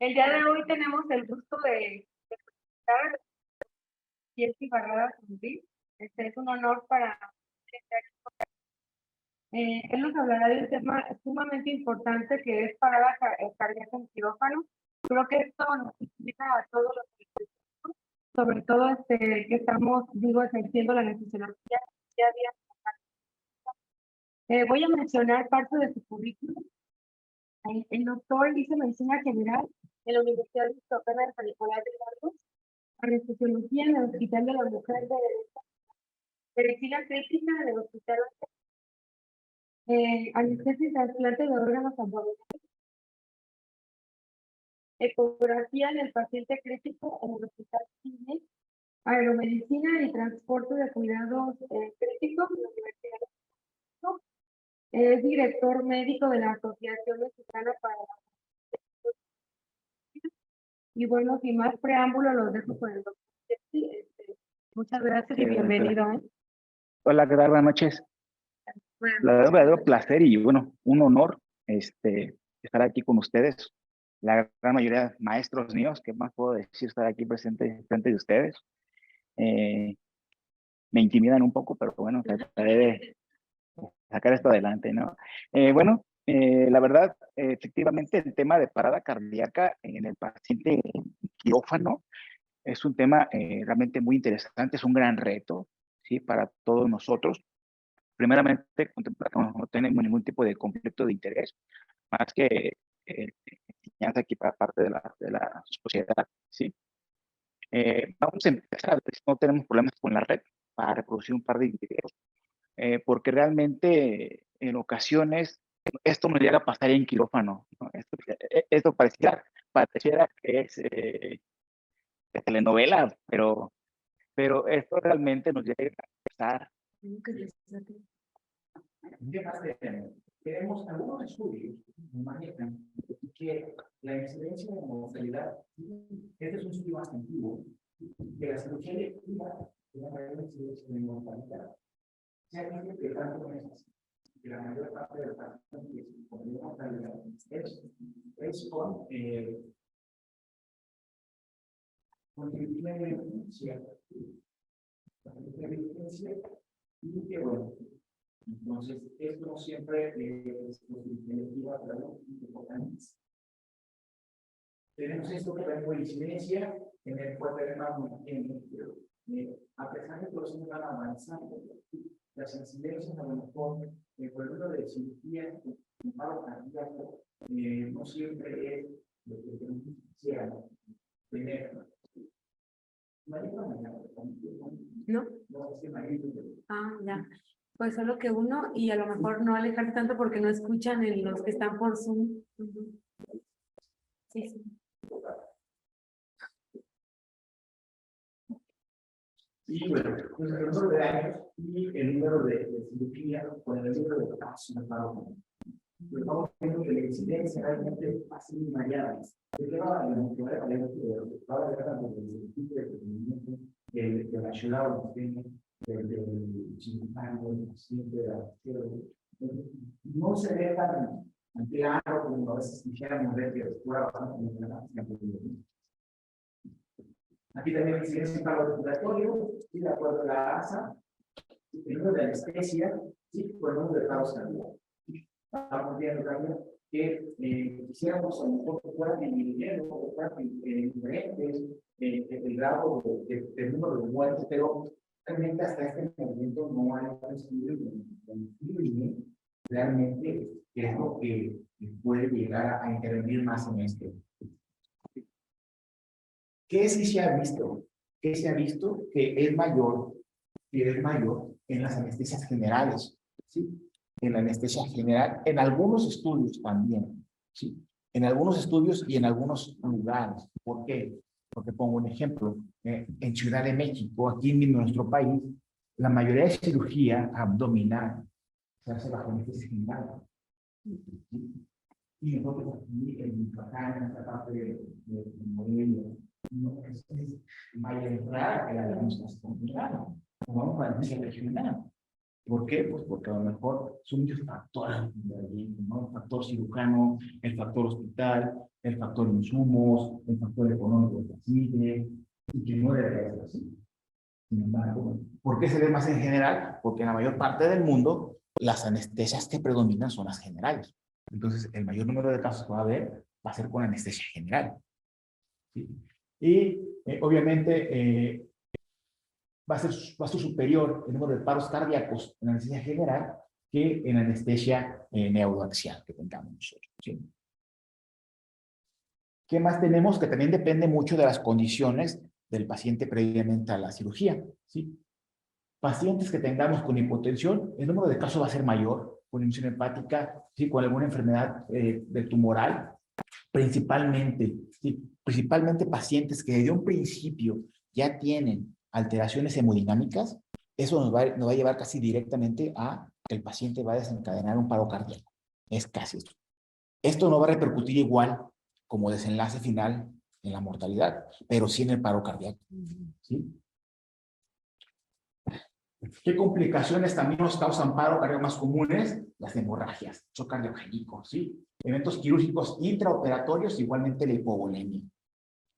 El día de hoy tenemos el gusto de presentar a Jessy Barrada Zumbi. Es un honor para él nos hablará de un tema sumamente importante que es parada cardíaca en quirófano. Creo que esto nos implica a todos los que, sobre todo que estamos, digo, ejerciendo la anestesiología día a día. Voy a mencionar parte de su currículum. El doctor hizo medicina general en la Universidad de San Nicolás de Hidalgo, anestesiología en el Hospital de la Mujer de medicina crítica en el Hospital, anestesia y trasplante de órganos abdominales, ecografía en el paciente crítico en el Hospital Cine, aeromedicina y transporte de cuidados críticos en la Universidad de México. Es director médico de la Asociación Mexicana para la... Y bueno, sin más preámbulo, los dejo con el doctor Jessy. Muchas gracias y bienvenido. Hola, ¿qué tal? Buenas noches. La verdad, un verdadero placer y bueno, un honor estar aquí con ustedes. La gran mayoría de maestros míos, ¿qué más puedo decir? Estar aquí presente frente de ustedes. Me intimidan un poco, pero bueno, trataré de sacar esto adelante, ¿no? La verdad, efectivamente, el tema de parada cardíaca en el paciente quirófano es un tema realmente muy interesante, es un gran reto, ¿sí? Para todos nosotros. Primeramente, no tenemos ningún tipo de conflicto de interés, más que enseñanza aquí para parte de la sociedad, ¿sí? Vamos a empezar, no tenemos problemas con la red para reproducir un par de videos, porque realmente en ocasiones esto nos llega a pasar en quirófano, ¿no? Esto pareciera que es de telenovela, pero esto realmente nos llega a pasar. Tenemos algunos estudios que manejan que la incidencia de mortalidad, este es un estudio más antiguo, que la cirugía electiva tiene mayor incidencia de mortalidad. Se ha visto que tanto es que la mayor parte de los pacientes con mortalidad es con evidencia y que bueno. Entonces, esto no siempre es positiva para los importantes. Tenemos esto que tenemos incidencia en el cual tenemos a pesar de que los años van avanzando, las incidencias a lo mejor por el número de cirugías en paro cardíaco no siempre es lo que tenemos que tener. ¿No? Ah, ya. Pues solo que uno y a lo mejor no alejar tanto porque no escuchan los que están por Zoom. Sí, sí. Y bueno, pues el número de años y el número de cirugía con el número de casos en paro. Estamos viendo que la incidencia realmente ha sido variada. ¿De qué va la motivar a leer de tipo de procedimiento de la ciudad o del cirujano, del paciente, de la no se ve tan claro como a veces quisiéramos ver que después aquí también la incidencia en paro respiratorio, y de acuerdo a la ASA, el número de anestesia, y por el número de paros cardíacos. Estamos viendo también que quisiéramos a lo mejor que fueran disminuyendo o fueran diferentes el grado de número de muertes, pero realmente hasta este momento no hay un estudio que incluye realmente qué es lo que puede llegar a intervenir más en este. ¿Qué sí se ha visto? ¿Qué se ha visto? Que es mayor en las anestesias generales, ¿sí? En la anestesia general, en algunos estudios también, ¿sí? En algunos estudios y en algunos lugares. ¿Por qué? Porque pongo un ejemplo. En Ciudad de México, aquí en nuestro país, la mayoría de cirugía abdominal se hace bajo anestesia general. ¿Sí? Y nosotros aquí en Michoacán, en esta parte de Morelia, no, es más rara que la de nuestras comunidades. Vamos a anestesia regional. ¿Por qué? Pues porque a lo mejor son muchos factores, ¿no? El factor cirujano, el factor hospital, el factor insumos, el factor económico del paciente, y que no debería ser así. Sin embargo, ¿por qué se ve más en general? Porque en la mayor parte del mundo las anestesias que predominan son las generales. Entonces, el mayor número de casos que va a haber va a ser con anestesia general. ¿Sí? Y obviamente va a ser superior el número de paros cardíacos en anestesia general que en anestesia neuroaxial que tengamos nosotros. ¿Sí? ¿Qué más tenemos? Que también depende mucho de las condiciones del paciente previamente a la cirugía. ¿Sí? Pacientes que tengamos con hipotensión, el número de casos va a ser mayor, con infección hepática, ¿sí? Con alguna enfermedad de tumoral, principalmente, ¿sí? Principalmente pacientes que desde un principio ya tienen alteraciones hemodinámicas, eso nos va a llevar casi directamente a que el paciente va a desencadenar un paro cardíaco. Es casi esto. Esto no va a repercutir igual como desenlace final en la mortalidad, pero sí en el paro cardíaco. ¿Sí? ¿Qué complicaciones también nos causan paro cardíaco más comunes? Las hemorragias, shock cardiogénico, ¿sí? Eventos quirúrgicos intraoperatorios, igualmente la hipovolemia.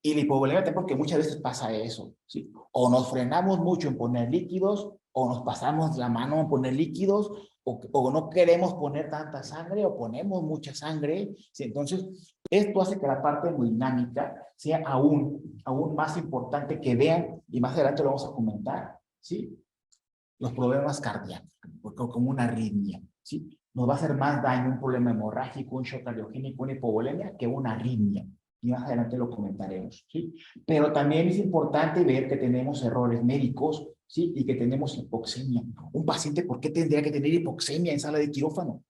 Y la hipovolemia también porque muchas veces pasa eso, ¿sí? O nos frenamos mucho en poner líquidos, o nos pasamos la mano en poner líquidos, o no queremos poner tanta sangre, o ponemos mucha sangre, ¿sí? Entonces, esto hace que la parte hemodinámica sea aún más importante que vean, y más adelante lo vamos a comentar, ¿sí? Los problemas cardíacos, como una arritmia, ¿sí? Nos va a hacer más daño un problema hemorrágico, un shock cardiogénico, una hipovolemia, que una arritmia. Y más adelante lo comentaremos, ¿sí? Pero también es importante ver que tenemos errores médicos, ¿sí? Y que tenemos hipoxemia. Un paciente, ¿por qué tendría que tener hipoxemia en sala de quirófano?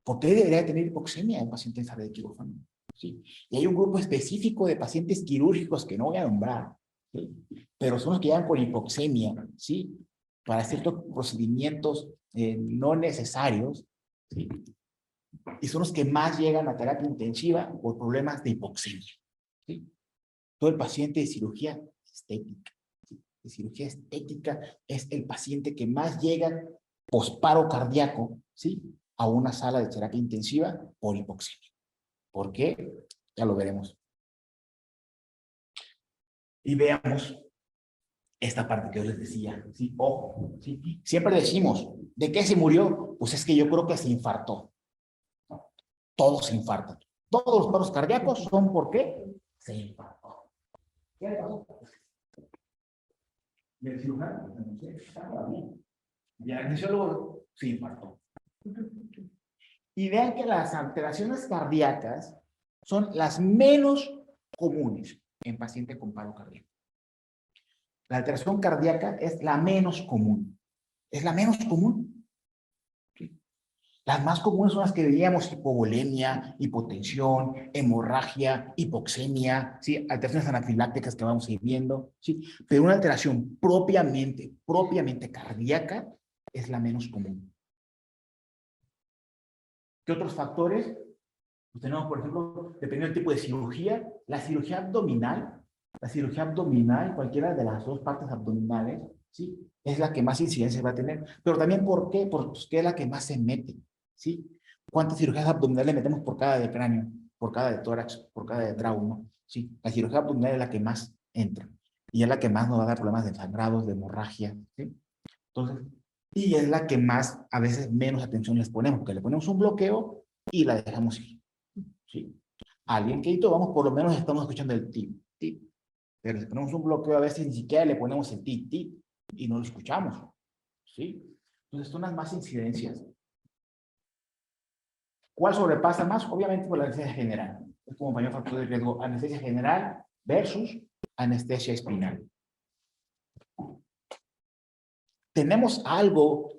¿Por qué debería tener hipoxemia un paciente en sala de quirófano? ¿Sí? Y hay un grupo específico de pacientes quirúrgicos que no voy a nombrar, ¿sí? Pero son los que llegan con hipoxemia, ¿sí? Para ciertos procedimientos no necesarios, ¿sí? Y son los que más llegan a terapia intensiva por problemas de hipoxemia, ¿sí? Todo el paciente de cirugía estética, ¿sí? De cirugía estética es el paciente que más llega posparo cardíaco, ¿sí? A una sala de terapia intensiva por hipoxemia. ¿Por qué? Ya lo veremos. Y veamos esta parte que yo les decía, ¿sí? Ojo, ¿sí? Siempre decimos, ¿de qué se murió? Pues es que yo creo que se infartó. ¿No? Todos se infartan. Todos los paros cardíacos son ¿por qué? Se infartó. ¿Qué le pasó? Y el cirujano, no sé, estaba bien. Y el anestesiólogo se infartó. Y vean que las alteraciones cardíacas son las menos comunes en pacientes con paro cardíaco. La alteración cardíaca es la menos común. Es la menos común. ¿Sí? Las más comunes son las que veíamos: hipovolemia, hipotensión, hemorragia, hipoxemia, ¿sí? Alteraciones anafilácticas que vamos a ir viendo, ¿sí? Pero una alteración propiamente cardíaca es la menos común. ¿Qué otros factores? Pues tenemos, por ejemplo, dependiendo del tipo de cirugía, la cirugía abdominal, cualquiera de las dos partes abdominales, ¿sí? Es la que más incidencia va a tener. Pero también, ¿por qué? Porque es la que más se mete, ¿sí? ¿Cuántas cirugías abdominales metemos por cada de cráneo, por cada de tórax, por cada de trauma? ¿Sí? La cirugía abdominal es la que más entra. Y es la que más nos va a dar problemas de sangrados, de hemorragia, ¿sí? Entonces, y es la que más, a veces, menos atención les ponemos, porque le ponemos un bloqueo y la dejamos ir, ¿sí? Alguien que vamos, por lo menos estamos escuchando el tip, tip. Pero le ponemos un bloqueo, a veces ni siquiera le ponemos el tip, tip, y no lo escuchamos, ¿sí? Entonces, son las más incidencias. ¿Cuál sobrepasa más? Obviamente por la anestesia general. Es como mayor factor de riesgo, anestesia general versus anestesia espinal. ¿Tenemos algo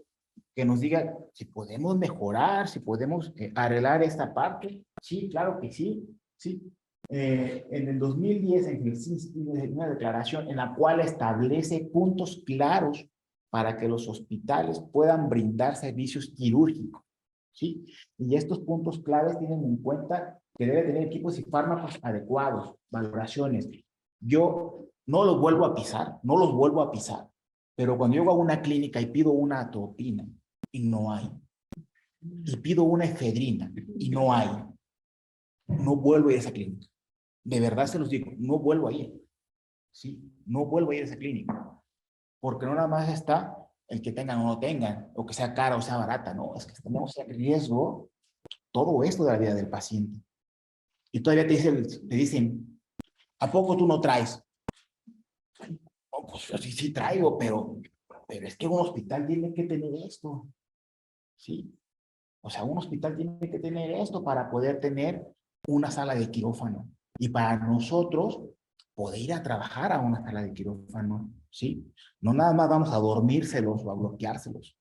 que nos diga si podemos mejorar, si podemos arreglar esta parte? Sí, claro que sí, sí. En el 2010, el CIS tiene una declaración en la cual establece puntos claros para que los hospitales puedan brindar servicios quirúrgicos, ¿sí? Y estos puntos claves tienen en cuenta que debe tener equipos y fármacos adecuados, valoraciones. Yo no los vuelvo a pisar, Pero cuando llego a una clínica y pido una atropina y no hay, y pido una efedrina y no hay, no vuelvo a ir a esa clínica. De verdad se los digo, no vuelvo a ir. ¿Sí? No vuelvo a ir a esa clínica. Porque no nada más está el que tengan o no tengan, o que sea cara o sea barata, no, es que tenemos en riesgo todo esto de la vida del paciente. Y todavía te dicen, ¿a poco tú no traes? No, pues sí traigo, pero es que un hospital tiene que tener esto. ¿Sí? O sea, un hospital tiene que tener esto para poder tener una sala de quirófano. Y para nosotros poder ir a trabajar a una sala de quirófano, ¿sí? No nada más vamos a dormírselos o a bloqueárselos.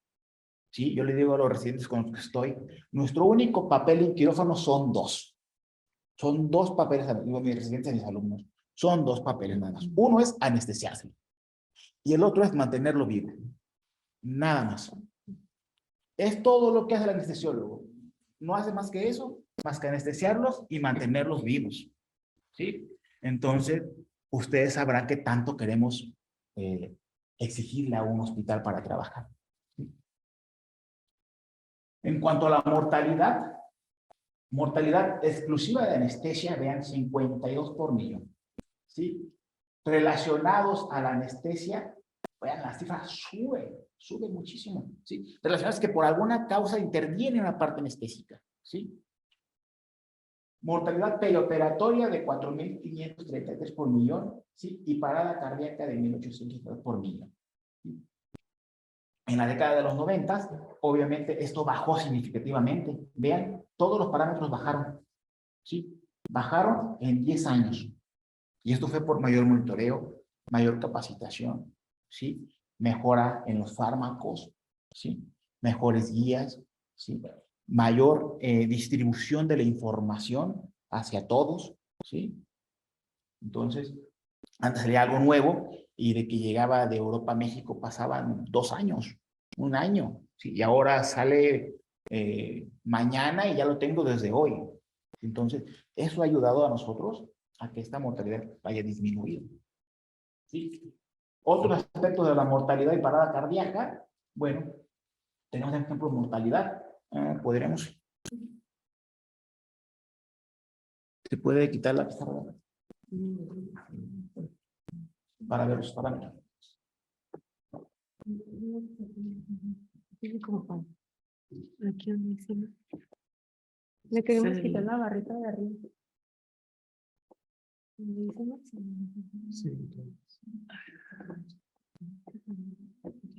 ¿Sí? Yo le digo a los residentes con los que estoy, nuestro único papel en quirófano son dos. Son dos papeles, digo, mis residentes y mis alumnos. Son dos papeles nada más. Uno es anestesiárselo y el otro es mantenerlo vivo. Nada más. Es todo lo que hace el anestesiólogo. No hace más que eso, más que anestesiarlos y mantenerlos vivos. ¿Sí? Entonces, ustedes sabrán qué tanto queremos exigirle a un hospital para trabajar. ¿Sí? En cuanto a la mortalidad exclusiva de anestesia, vean, 52 por millón. ¿Sí? Relacionados a la anestesia, vean, la cifra sube muchísimo. ¿Sí? Relacionados que por alguna causa interviene una parte anestésica. ¿Sí? Mortalidad perioperatoria de 4.533 por millón, ¿sí? Y parada cardíaca de 1.800 por millón. ¿Sí? En la década de los 90, obviamente, esto bajó significativamente. Vean, todos los parámetros bajaron. ¿Sí? Bajaron en 10 años. Y esto fue por mayor monitoreo, mayor capacitación, ¿sí? Mejora en los fármacos, ¿sí? Mejores guías, ¿sí? Mayor distribución de la información hacia todos, ¿sí? Entonces, antes salía algo nuevo y de que llegaba de Europa a México pasaban 2 años, 1 año, ¿sí? Y ahora sale mañana y ya lo tengo desde hoy. Entonces, eso ha ayudado a nosotros a que esta mortalidad vaya disminuido. ¿Sí? Otros aspectos de la mortalidad y parada cardíaca, bueno, tenemos el ejemplo de mortalidad. Podríamos. ¿Se puede quitar la pizarra? Para ver los parámetros. Aquí encima. Le queremos quitar la barrita de arriba. Sí.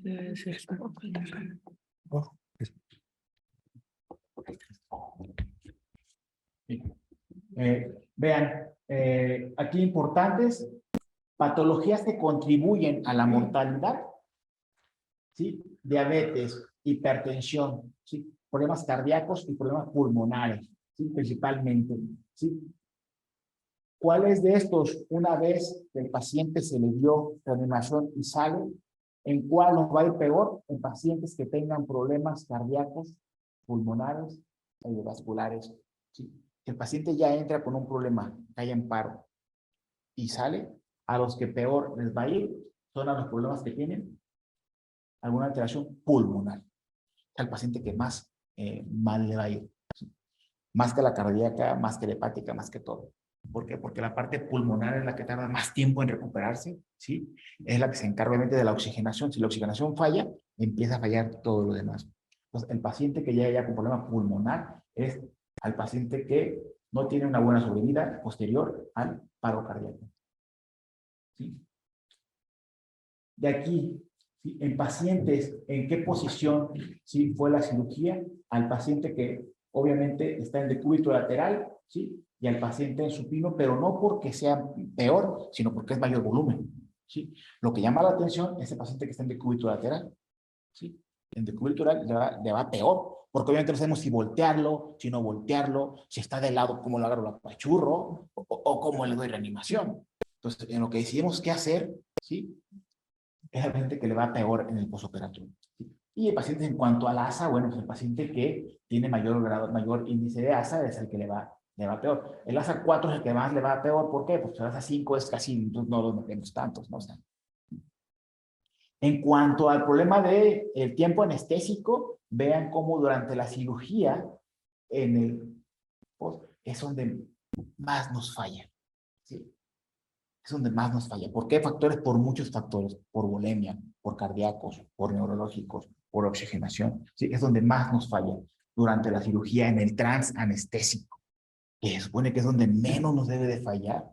Debe ser. Oh, eso. Vean, aquí importantes patologías que contribuyen a la mortalidad, ¿sí? Diabetes, hipertensión, ¿sí? Problemas cardíacos y problemas pulmonares, ¿sí? Principalmente, ¿sí? ¿Cuáles de estos, una vez que el paciente se le dio reanimación y sale, en cuál nos va a ir peor? En pacientes que tengan problemas cardíacos, pulmonares y vasculares, ¿sí? El paciente ya entra con un problema, cae en paro y sale, a los que peor les va a ir son a los problemas que tienen alguna alteración pulmonar. Al paciente que más mal le va a ir. ¿Sí? Más que la cardíaca, más que la hepática, más que todo. ¿Por qué? Porque la parte pulmonar es la que tarda más tiempo en recuperarse, ¿sí? Es la que se encarga obviamente de la oxigenación. Si la oxigenación falla, empieza a fallar todo lo demás. Entonces, el paciente que llega ya con problema pulmonar es al paciente que no tiene una buena sobrevida posterior al paro cardíaco. ¿Sí? De aquí, ¿sí? En pacientes, ¿en qué posición, ¿sí? Fue la cirugía? Al paciente que obviamente está en decúbito lateral, ¿sí? Y al paciente en supino, pero no porque sea peor, sino porque es mayor volumen, ¿sí? Lo que llama la atención es el paciente que está en decúbito lateral, ¿sí? En decúbito lateral le va peor, porque obviamente no sabemos si voltearlo, si no voltearlo, si está de lado, cómo lo agarro, la apachurro, o cómo le doy reanimación. Entonces, en lo que decidimos qué hacer, ¿sí? Es el paciente que le va peor en el posoperatorio. ¿Sí? Y el paciente en cuanto al ASA, bueno, pues el paciente que tiene mayor grado, mayor índice de ASA es el que le va peor. El ASA 4 es el que más le va peor. ¿Por qué? Pues el ASA 5 es casi, no los metemos tantos, ¿no? O sea, En cuanto al problema del tiempo anestésico, vean cómo durante la cirugía es donde más nos falla. ¿Sí? Es donde más nos falla. ¿Por qué factores? Por muchos factores. Por bulimia, por cardíacos, por neurológicos, por oxigenación. ¿Sí? Es donde más nos falla durante la cirugía en el transanestésico, que se supone que es donde menos nos debe de fallar,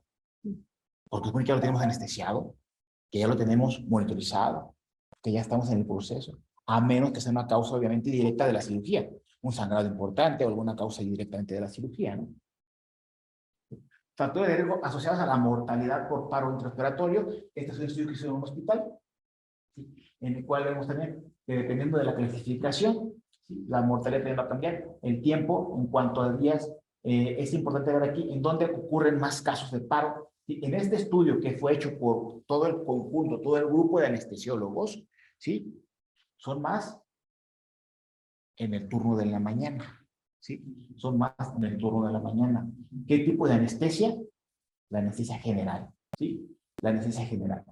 porque supone que ya lo tenemos anestesiado, que ya lo tenemos monitorizado, que ya estamos en el proceso, a menos que sea una causa obviamente directa de la cirugía, un sangrado importante o alguna causa directamente de la cirugía, ¿no? Factores de riesgo asociados a la mortalidad por paro intraoperatorio. Este es un estudio que hizo en un hospital, ¿sí? En el cual vemos también que dependiendo de la clasificación, ¿sí? La mortalidad también va a cambiar. El tiempo en cuanto a días, es importante ver aquí en dónde ocurren más casos de paro. ¿Sí? En este estudio que fue hecho por todo el conjunto, todo el grupo de anestesiólogos, ¿sí? Son más en el turno de la mañana. ¿Sí? Son más en el turno de la mañana. ¿Qué tipo de anestesia? La anestesia general. ¿Sí? La anestesia general.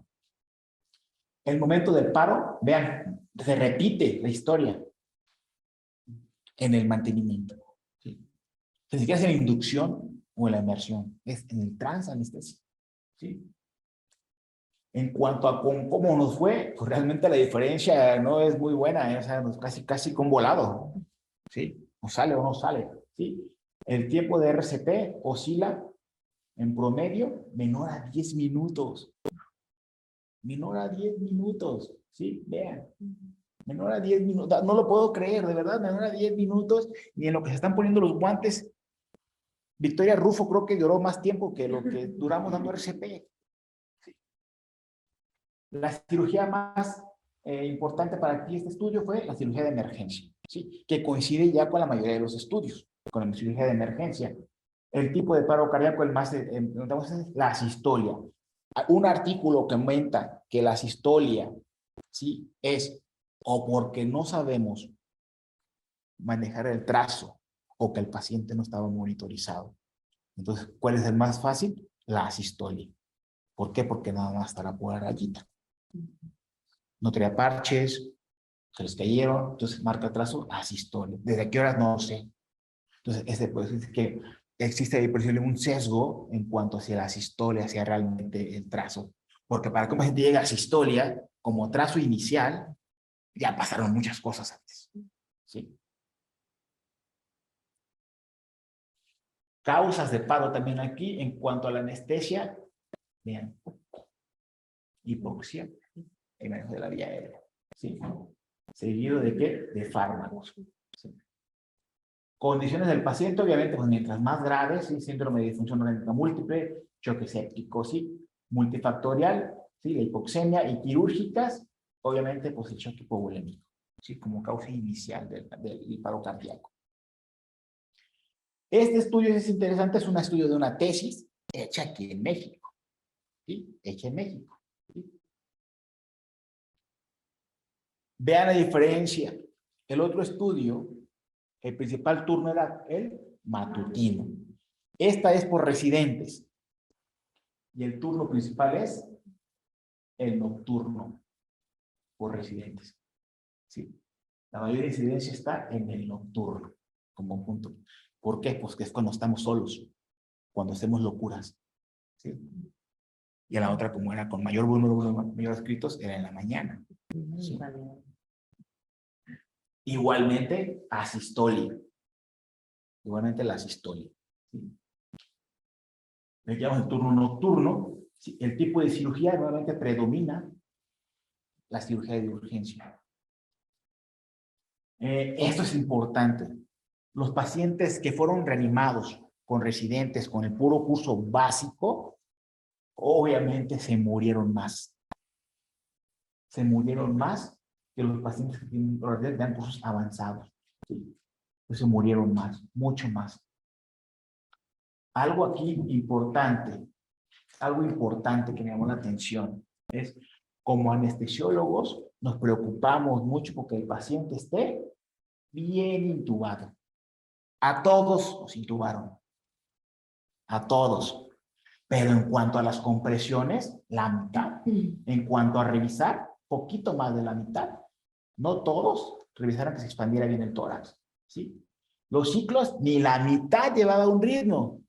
El momento del paro, vean, se repite la historia en el mantenimiento. ¿Sí? Ni siquiera es en la inducción o en la inmersión, es en el transanestesia. ¿Sí? En cuanto a cómo nos fue, pues realmente la diferencia no es muy buena, ¿eh? O sea, casi con volado. ¿Sí? O sale o no sale. ¿Sí? El tiempo de RCP oscila en promedio menor a 10 minutos. Menor a 10 minutos. ¿Sí? Vean. Menor a 10 minutos. No lo puedo creer, de verdad, menor a 10 minutos. Y en lo que se están poniendo los guantes, Victoria Rufo creo que duró más tiempo que lo que duramos dando RCP. ¿Sí? La cirugía más importante para ti este estudio fue la cirugía de emergencia, ¿sí? Que coincide ya con la mayoría de los estudios, con la cirugía de emergencia. El tipo de paro cardíaco, el más, es la asistolia. Un artículo que comenta que la asistolia, ¿sí? Es o porque no sabemos manejar el trazo o que el paciente no estaba monitorizado. Entonces, ¿cuál es el más fácil? La asistolia. ¿Por qué? Porque nada más está la pura rayita. No traía parches, se les cayeron, entonces marca trazo, asistolia. ¿Desde qué horas? No sé. Entonces, puede decir que existe por ejemplo, un sesgo en cuanto a si la asistolia sea realmente el trazo. Porque para que un paciente llegue a asistolia, como trazo inicial, ya pasaron muchas cosas antes. ¿Sí? Causas de paro también aquí, en cuanto a la anestesia, vean, hipoxia, el manejo de la vía aérea. ¿Sí? ¿Seguido de qué? De fármacos. ¿Sí? Condiciones del paciente, obviamente, pues mientras más graves, ¿sí? Síndrome de disfunción orgánica múltiple, choque séptico, ¿sí? Multifactorial, ¿sí? La hipoxemia y quirúrgicas, obviamente, pues el choque hipovolémico, ¿sí? Como causa inicial del paro cardíaco. Este estudio es interesante, es un estudio de una tesis hecha aquí en México, ¿sí? Hecha en México. ¿Sí? Vean la diferencia. El otro estudio, el principal turno era el matutino. Esta es por residentes. Y el turno principal es el nocturno por residentes. ¿Sí? La mayor incidencia está en el nocturno como punto. ¿Por qué? Pues que es cuando estamos solos, cuando hacemos locuras. ¿Sí? Y la otra, como era con mayor número, mayor escritos, era en la mañana. ¿Sí? Igualmente, asistolia. Igualmente la asistolia. ¿Sí? Le llamamos el turno nocturno. ¿Sí? El tipo de cirugía nuevamente predomina la cirugía de urgencia. Esto es importante. Los pacientes que fueron reanimados con residentes con el puro curso básico, obviamente se murieron más. Se murieron más que los pacientes que tienen cursos avanzados. ¿Sí? Pues se murieron más, mucho más. Algo aquí importante, algo importante que me llamó la atención es, como anestesiólogos, nos preocupamos mucho porque el paciente esté bien intubado. A todos nos intubaron. A todos. Pero en cuanto a las compresiones, la mitad. En cuanto a revisar, poquito más de la mitad, no todos, revisaron que se expandiera bien el tórax, ¿sí? Los ciclos, ni la mitad llevaba un ritmo,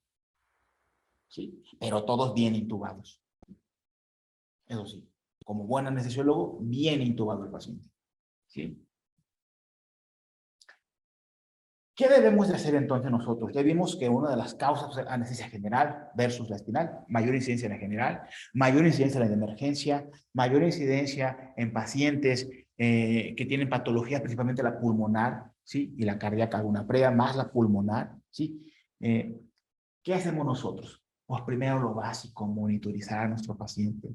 ¿sí? Pero todos bien intubados. Eso sí, como buen anestesiólogo, bien intubado el paciente, ¿sí? ¿Qué debemos de hacer entonces nosotros? Ya vimos que una de las causas es anestesia general versus la espinal, mayor incidencia en la general, mayor incidencia en la de emergencia, mayor incidencia en pacientes que tienen patologías, principalmente la pulmonar, ¿sí? Y la cardíaca, alguna previa, más la pulmonar, ¿sí? ¿Qué hacemos nosotros? Pues primero lo básico, monitorizar a nuestro paciente.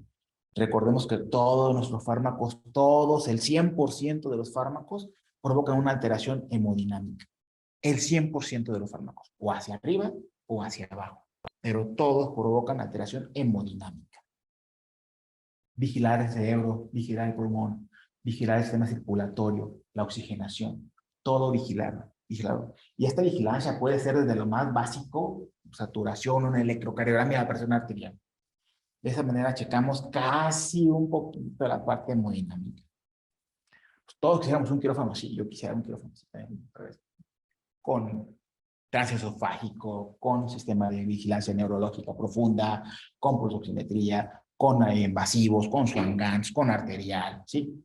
Recordemos que todos nuestros fármacos, todos, el 100% de los fármacos provocan una alteración hemodinámica. El 100% de los fármacos, o hacia arriba o hacia abajo, pero todos provocan alteración hemodinámica. Vigilar el cerebro, vigilar el pulmón, vigilar el sistema circulatorio, la oxigenación, todo vigilado. Y esta vigilancia puede ser desde lo más básico, saturación, una electrocardiograma y la presión arterial. De esa manera checamos casi un poquito la parte hemodinámica. Pues todos quisiéramos un quirófano, sí, yo quisiera un quirófano, sí, con transesofágico, con sistema de vigilancia neurológica profunda, con pulsoximetría, con invasivos, con Swan-Ganz, con arterial, ¿sí?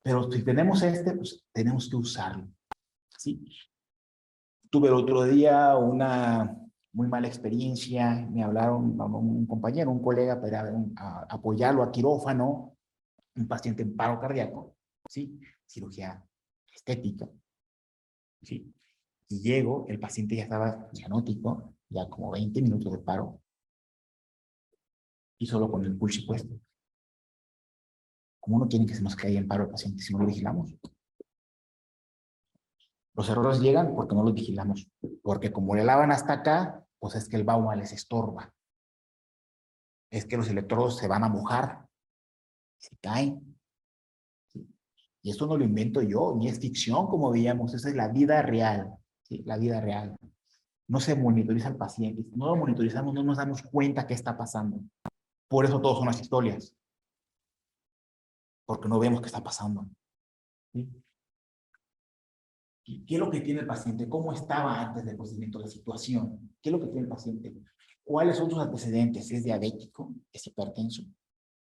Pero si tenemos pues tenemos que usarlo, ¿sí? Tuve el otro día una muy mala experiencia, me hablaron un compañero, un colega para apoyarlo a quirófano, un paciente en paro cardíaco, ¿sí? Cirugía estética, ¿sí? Y llego, el paciente ya estaba cianótico, ya como 20 minutos de paro, y solo con el pulso puesto. ¿Cómo no quieren que se nos caiga en paro el paciente si no lo vigilamos? Los errores llegan porque no los vigilamos, porque como le lavan hasta acá, pues es que el bauma les estorba. Es que los electrodos se van a mojar, se caen. ¿Sí? Y esto no lo invento yo, ni es ficción, como veíamos, esa es la vida real, ¿sí? La vida real. No se monitoriza al paciente, si no lo monitorizamos, no nos damos cuenta qué está pasando. Por eso todos son las historias, porque no vemos qué está pasando. ¿Sí? ¿Qué es lo que tiene el paciente? ¿Cómo estaba antes del procedimiento, la situación? ¿Qué es lo que tiene el paciente? ¿Cuáles son sus antecedentes? ¿Es diabético? ¿Es hipertenso?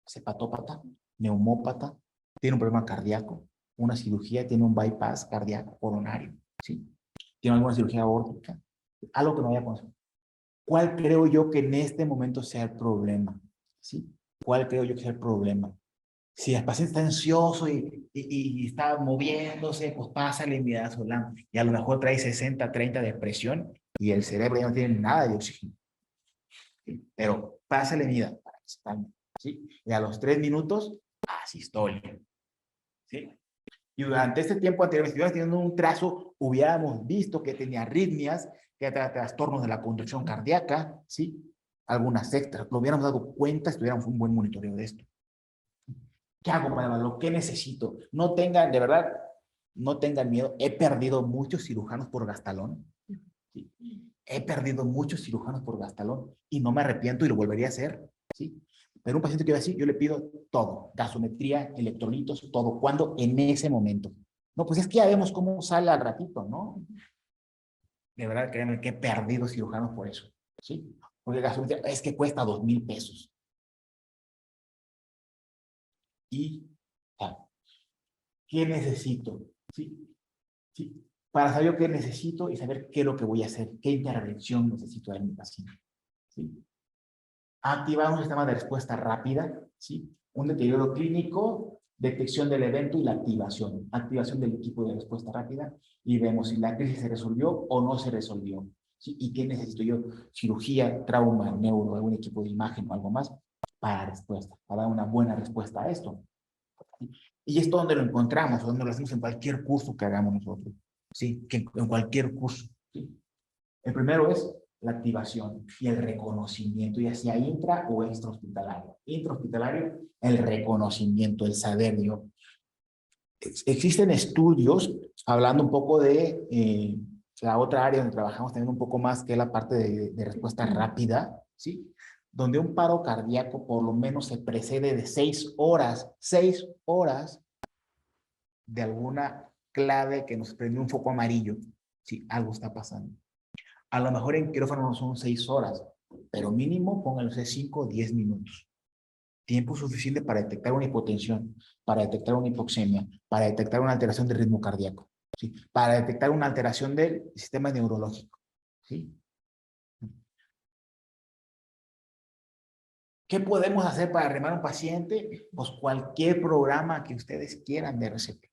¿Es hepatópata? ¿Neumópata? ¿Tiene un problema cardíaco? ¿Una cirugía? ¿Tiene un bypass cardíaco coronario? ¿Sí? ¿Tiene alguna cirugía aórtica? Algo que no haya conocido. ¿Cuál creo yo que en este momento sea el problema? ¿Sí? ¿Cuál creo yo que sea el problema? Si el paciente está ansioso y está moviéndose, pues pásale midazolam. Y a lo mejor trae 60, 30 de presión y el cerebro ya no tiene nada de oxígeno. ¿Sí? Pero pásale mida para que se calme. ¿Sí? Y a los 3 minutos, asistolia. ¿Sí? Y durante este tiempo anterior, si estuviéramos teniendo un trazo, hubiéramos visto que tenía arritmias, que tenía trastornos de la conducción cardíaca, ¿sí? Algunas extras. Lo hubiéramos dado cuenta si tuviéramos un buen monitoreo de esto. ¿Qué hago para evaluar? ¿Qué necesito? No tengan, de verdad, no tengan miedo. He perdido muchos cirujanos por Gastalón. ¿Sí? He perdido muchos cirujanos por Gastalón y no me arrepiento y lo volvería a hacer. ¿Sí? Pero un paciente que va así, yo le pido todo, gasometría, electrolitos, todo. ¿Cuándo? En ese momento. No, pues es que ya vemos cómo sale al ratito, ¿no? De verdad, créanme que he perdido cirujanos por eso. ¿Sí? Porque gasometría es que cuesta 2,000 pesos. Y, ¿qué necesito? ¿Sí? ¿Sí? Para saber yo qué necesito y saber qué es lo que voy a hacer, qué intervención necesito en mi paciente. ¿Sí? Activar un sistema de respuesta rápida, ¿sí? Un deterioro clínico, detección del evento y la activación. Activación del equipo de respuesta rápida y vemos si la crisis se resolvió o no se resolvió. ¿Sí? ¿Y qué necesito yo? Cirugía, trauma, neuro, algún equipo de imagen o algo más para respuesta, para dar una buena respuesta a esto. ¿Sí? Y esto donde lo encontramos, donde lo hacemos en cualquier curso que hagamos nosotros. ¿Sí? Que en cualquier curso. ¿Sí? El primero es la activación y el reconocimiento, ya sea intra o extrahospitalario. Intrahospitalario, el reconocimiento, el saber yo. Existen estudios hablando un poco de la otra área donde trabajamos también un poco más, que es la parte de respuesta rápida, ¿sí? donde un paro cardíaco por lo menos se precede de 6 horas de alguna clave que nos prendió un foco amarillo. Sí, algo está pasando. A lo mejor en quirófano no son 6 horas, pero mínimo pónganlo 5 o 10 minutos. Tiempo suficiente para detectar una hipotensión, para detectar una hipoxemia, para detectar una alteración del ritmo cardíaco, ¿sí? Para detectar una alteración del sistema neurológico, ¿sí? ¿Qué podemos hacer para arrimar a un paciente? Pues cualquier programa que ustedes quieran de RCP.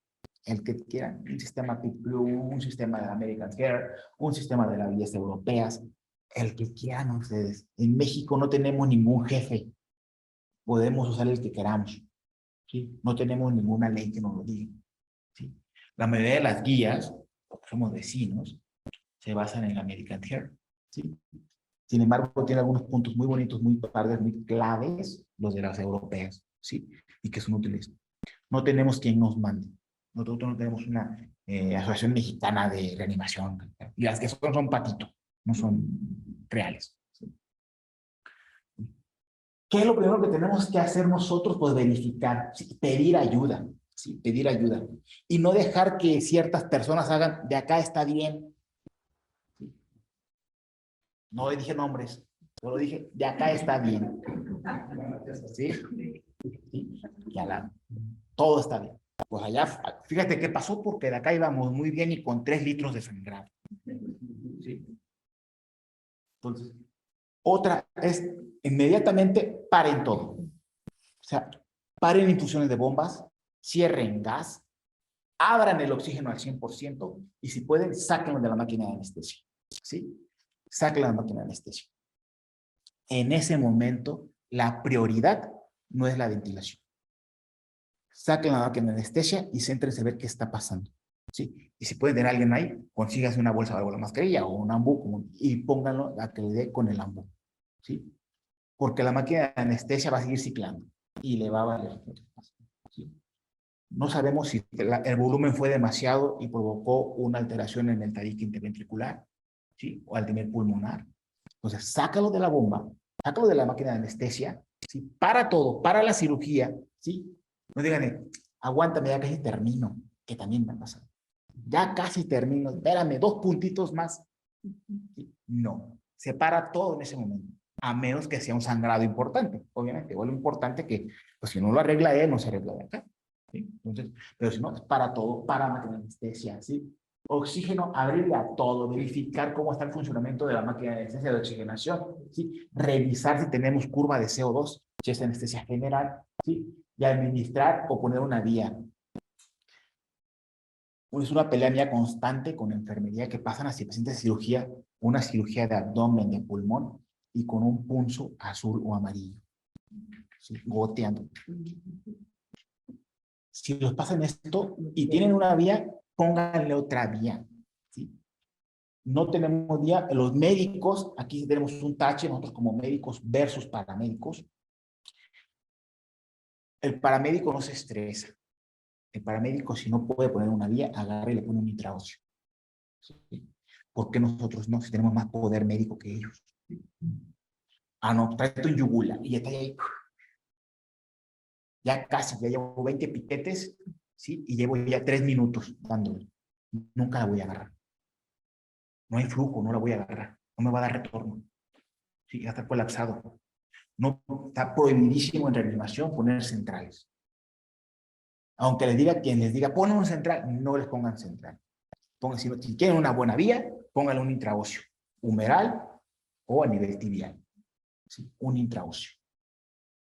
El que quieran, un sistema PIPLU, un sistema de American Care, un sistema de las guías europeas, el que quieran ustedes. En México no tenemos ningún jefe. Podemos usar el que queramos, ¿sí? No tenemos ninguna ley que nos lo diga, ¿sí? La mayoría de las guías, porque somos vecinos, se basan en American Care, ¿sí? Sin embargo, tiene algunos puntos muy bonitos, muy padres, muy claves, los de las europeas, ¿sí? Y que son útiles. No tenemos quien nos mande. Nosotros no tenemos una asociación mexicana de reanimación. Y las que son patito, no son reales. ¿Sí? ¿Qué es lo primero que tenemos que hacer nosotros? Pues verificar, ¿sí? Pedir ayuda, ¿sí? Pedir ayuda. Y no dejar que ciertas personas hagan, de acá está bien. ¿Sí? No le dije nombres, solo dije, de acá está bien. ¿Sí? ¿Sí? Y todo está bien. Pues allá, fíjate qué pasó, porque de acá íbamos muy bien y con 3 litros de sangrado. ¿Sí? Entonces, otra es, inmediatamente paren todo. O sea, paren infusiones de bombas, cierren gas, abran el oxígeno al 100% y si pueden, sáquenlo de la máquina de anestesia. ¿Sí? Sáquenlo de la máquina de anestesia. En ese momento, la prioridad no es la ventilación. Saquen la máquina de anestesia y céntrense a ver qué está pasando. ¿Sí? Y si pueden tener a alguien ahí, consíganse una bolsa o la mascarilla o un ambú y pónganlo a que le dé con el ambú. ¿Sí? Porque la máquina de anestesia va a seguir ciclando y le va a valer. ¿Sí? No sabemos si el volumen fue demasiado y provocó una alteración en el tabique interventricular, ¿sí? O al nivel pulmonar. Entonces, sácalo de la bomba, sácalo de la máquina de anestesia, ¿sí? Para todo, para la cirugía, ¿sí? No digan, aguántame, ya casi termino, que también me ha pasado. Ya casi termino, espérame, 2 puntitos más. ¿Sí? No, se para todo en ese momento, a menos que sea un sangrado importante, obviamente, o lo importante que, pues si no lo arregla él, no se arregla de acá. ¿Sí? Entonces, pero si no, para todo, para máquina de anestesia, ¿sí? Oxígeno, abrirle a todo, verificar cómo está el funcionamiento de la máquina de anestesia de oxigenación, ¿sí? Revisar si tenemos curva de CO2, si es anestesia general, ¿sí? Y administrar o poner una vía. Es una pelea mía constante con enfermería que pasan hacia pacientes de cirugía, una cirugía de abdomen, de pulmón, y con un punzo azul o amarillo, ¿sí? Goteando. Si los pasan esto y tienen una vía, pónganle otra vía, ¿sí? No tenemos vía, los médicos, aquí tenemos un tache, nosotros como médicos versus paramédicos. El paramédico no se estresa. El paramédico, si no puede poner una vía, agarra y le pone un intraóseo. ¿Sí? ¿Por qué nosotros no? Si tenemos más poder médico que ellos. Ah, no, trae tu yugula y ya está ahí. Ya casi, ya llevo 20 piquetes, ¿sí? Y llevo ya 3 minutos dándole. Nunca la voy a agarrar. No hay flujo, no la voy a agarrar. No me va a dar retorno. Sí, ya está colapsado. No, está prohibidísimo en reanimación poner centrales. Aunque les diga quien les diga, ponen un central, no les pongan central. Pongan, si quieren una buena vía, pónganle un intraóseo, humeral o a nivel tibial. ¿Sí? Un intraóseo.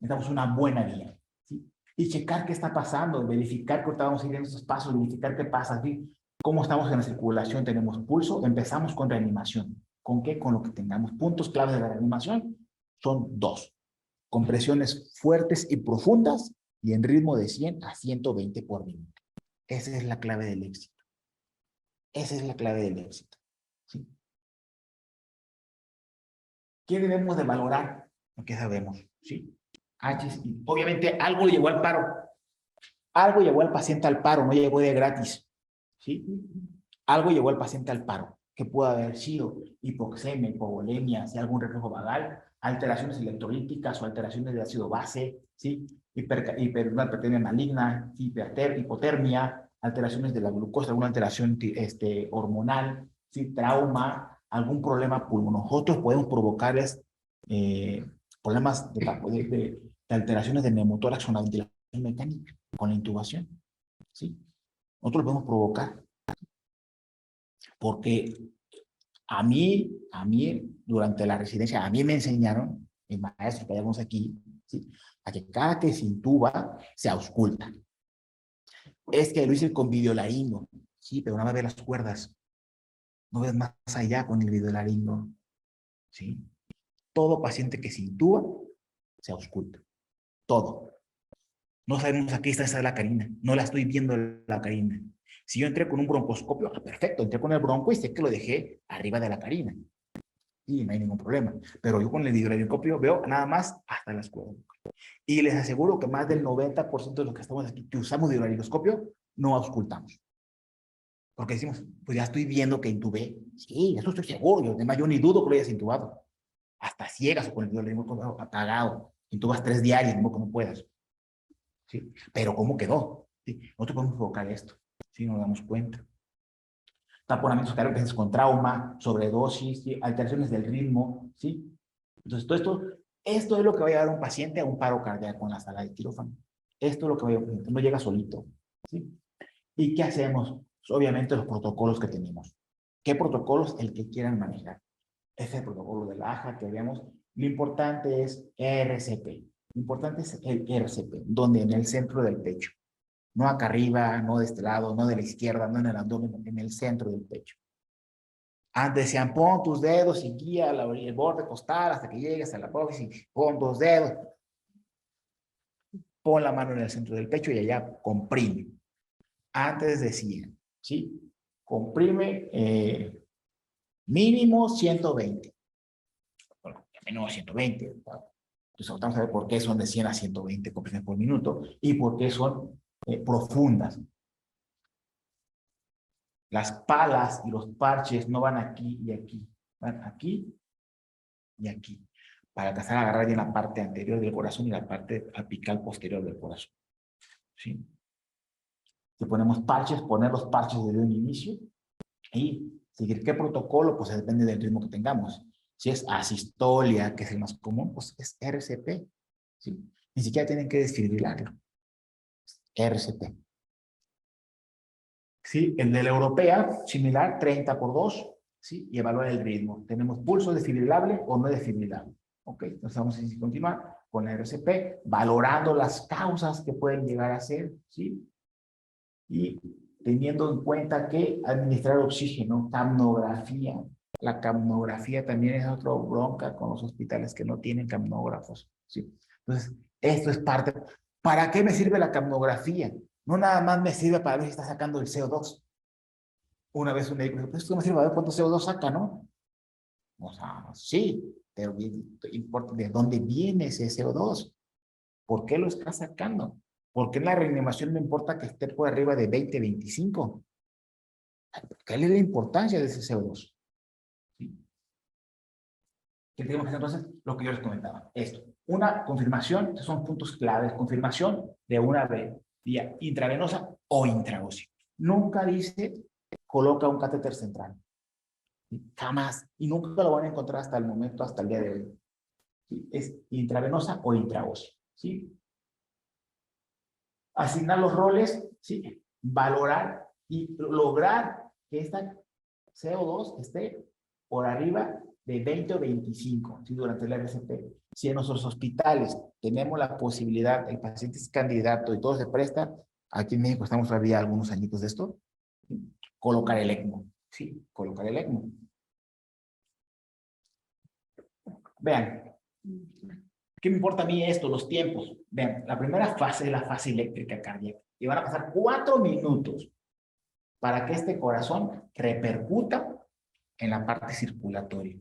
Necesitamos una buena vía. ¿Sí? Y checar qué está pasando, verificar que estábamos siguiendo esos pasos, verificar qué pasa, ¿sí? Cómo estamos en la circulación, tenemos pulso, empezamos con reanimación. ¿Con qué? Con lo que tengamos. Puntos claves de la reanimación son 2. Compresiones fuertes y profundas y en ritmo de 100 a 120 por minuto. Esa es la clave del éxito. Esa es la clave del éxito. ¿Sí? ¿Qué debemos de valorar? Lo que sabemos, ¿sí? Obviamente algo llevó al paro. Algo llevó al paciente al paro, no llegó de gratis, ¿sí? Algo llevó al paciente al paro, que pudo haber sido hipoxemia, hipovolemia, si algún reflujo vagal, alteraciones electrolíticas o alteraciones de ácido base, ¿sí? Hipertermia maligna, hipotermia, alteraciones de la glucosa, alguna alteración hormonal, ¿sí? Trauma, algún problema pulmonar. Nosotros podemos provocarles problemas de alteraciones de neumotórax con la ventilación mecánica, con la intubación, ¿sí? Nosotros lo podemos provocar. Porque a mí, durante la residencia, a mí me enseñaron, mis maestros que hayamos aquí, ¿sí? A que cada que se intuba, se ausculta. Es que lo hice con videolaringo, sí, pero nada más ve las cuerdas. No ves más allá con el videolaringo, ¿sí? Todo paciente que se intuba, se ausculta. Todo. No sabemos a qué está la carina. No la estoy viendo la carina. Si yo entré con un broncoscopio, perfecto, entré con el bronco y sé que lo dejé arriba de la carina. Y no hay ningún problema. Pero yo con el hidroscopio veo nada más hasta las cuerdas. Y les aseguro que más del 90% de los que estamos aquí, que usamos hidroscopio, no auscultamos. Porque decimos, pues ya estoy viendo que intubé. Sí, eso estoy seguro. Yo, además, yo ni dudo que lo hayas intubado. Hasta ciegas o con el hidroscopio apagado. Intubas 3 diarios, no como puedas. ¿Sí? Pero ¿cómo quedó? ¿Sí? Nosotros podemos provocar esto. ¿Sí? Nos damos cuenta. Taponamientos cardíacos con trauma, sobredosis, ¿sí? Alteraciones del ritmo, ¿sí? Entonces, todo esto es lo que va a llevar a un paciente a un paro cardíaco en la sala de quirófano. Esto es lo que va a llevar, no llega solito, ¿sí? ¿Y qué hacemos? Pues, obviamente los protocolos que tenemos. ¿Qué protocolos? El que quieran manejar. Ese es el protocolo de la AJA que vemos. Lo importante es RCP. Lo importante es el RCP, donde en el centro del pecho. No acá arriba, no de este lado, no de la izquierda, no en el abdomen, en el centro del pecho. Antes decían, pon tus dedos y guía el borde costal hasta que llegues a la apófisis, pon 2 dedos. Pon la mano en el centro del pecho y allá comprime. Antes decían, ¿sí? Comprime mínimo 120. Bueno, mínimo 120. Entonces, vamos a ver por qué son de 100 a 120 compresiones por minuto y por qué son profundas. Las palas y los parches no van aquí y aquí, van aquí y aquí, para alcanzar a agarrar bien la parte anterior del corazón y la parte apical posterior del corazón. ¿Sí? Si ponemos parches, poner los parches desde un inicio y seguir qué protocolo, pues depende del ritmo que tengamos. Si es asistolia, que es el más común, pues es RCP. ¿Sí? Ni siquiera tienen que desfibrilarlo. RCP. ¿Sí? El de la europea, similar, 30/2, ¿sí? Y evaluar el ritmo. ¿Tenemos pulso desfibrilable o no desfibrilable? Ok, entonces vamos a continuar con la RCP, valorando las causas que pueden llegar a ser, ¿sí? Y teniendo en cuenta que administrar oxígeno, capnografía. La capnografía también es otra bronca con los hospitales que no tienen capnógrafos, ¿sí? Entonces, esto es parte. ¿Para qué me sirve la capnografía? No nada más me sirve para ver si está sacando el CO2. Una vez un médico dijo, pues esto me sirve para ver cuánto CO2 saca, ¿no? O sea, sí, pero importa de dónde viene ese CO2. ¿Por qué lo está sacando? ¿Por qué en la reanimación me importa que esté por arriba de 20, 25? ¿Cuál es la importancia de ese CO2? ¿Sí? ¿Qué tenemos que hacer entonces? Lo que yo les comentaba. Esto. Una confirmación, estos son puntos claves. Confirmación de una vía intravenosa o intraósea. Nunca dice coloca un catéter central. Jamás. Y nunca lo van a encontrar hasta el momento, hasta el día de hoy. ¿Sí? Es intravenosa o intraósea. ¿Sí? Asignar los roles, ¿sí? Valorar y lograr que esta CO2 esté por arriba de 20 o 25, ¿sí? Durante el RCP. Si en nuestros hospitales tenemos la posibilidad, el paciente es candidato y todo se presta, aquí en México estamos todavía algunos añitos de esto, ¿sí? Colocar el ECMO, ¿sí? Colocar el ECMO. Vean, ¿qué me importa a mí esto? Los tiempos. Vean, la primera fase es la fase eléctrica cardíaca. Y van a pasar 4 minutos para que este corazón repercuta en la parte circulatoria.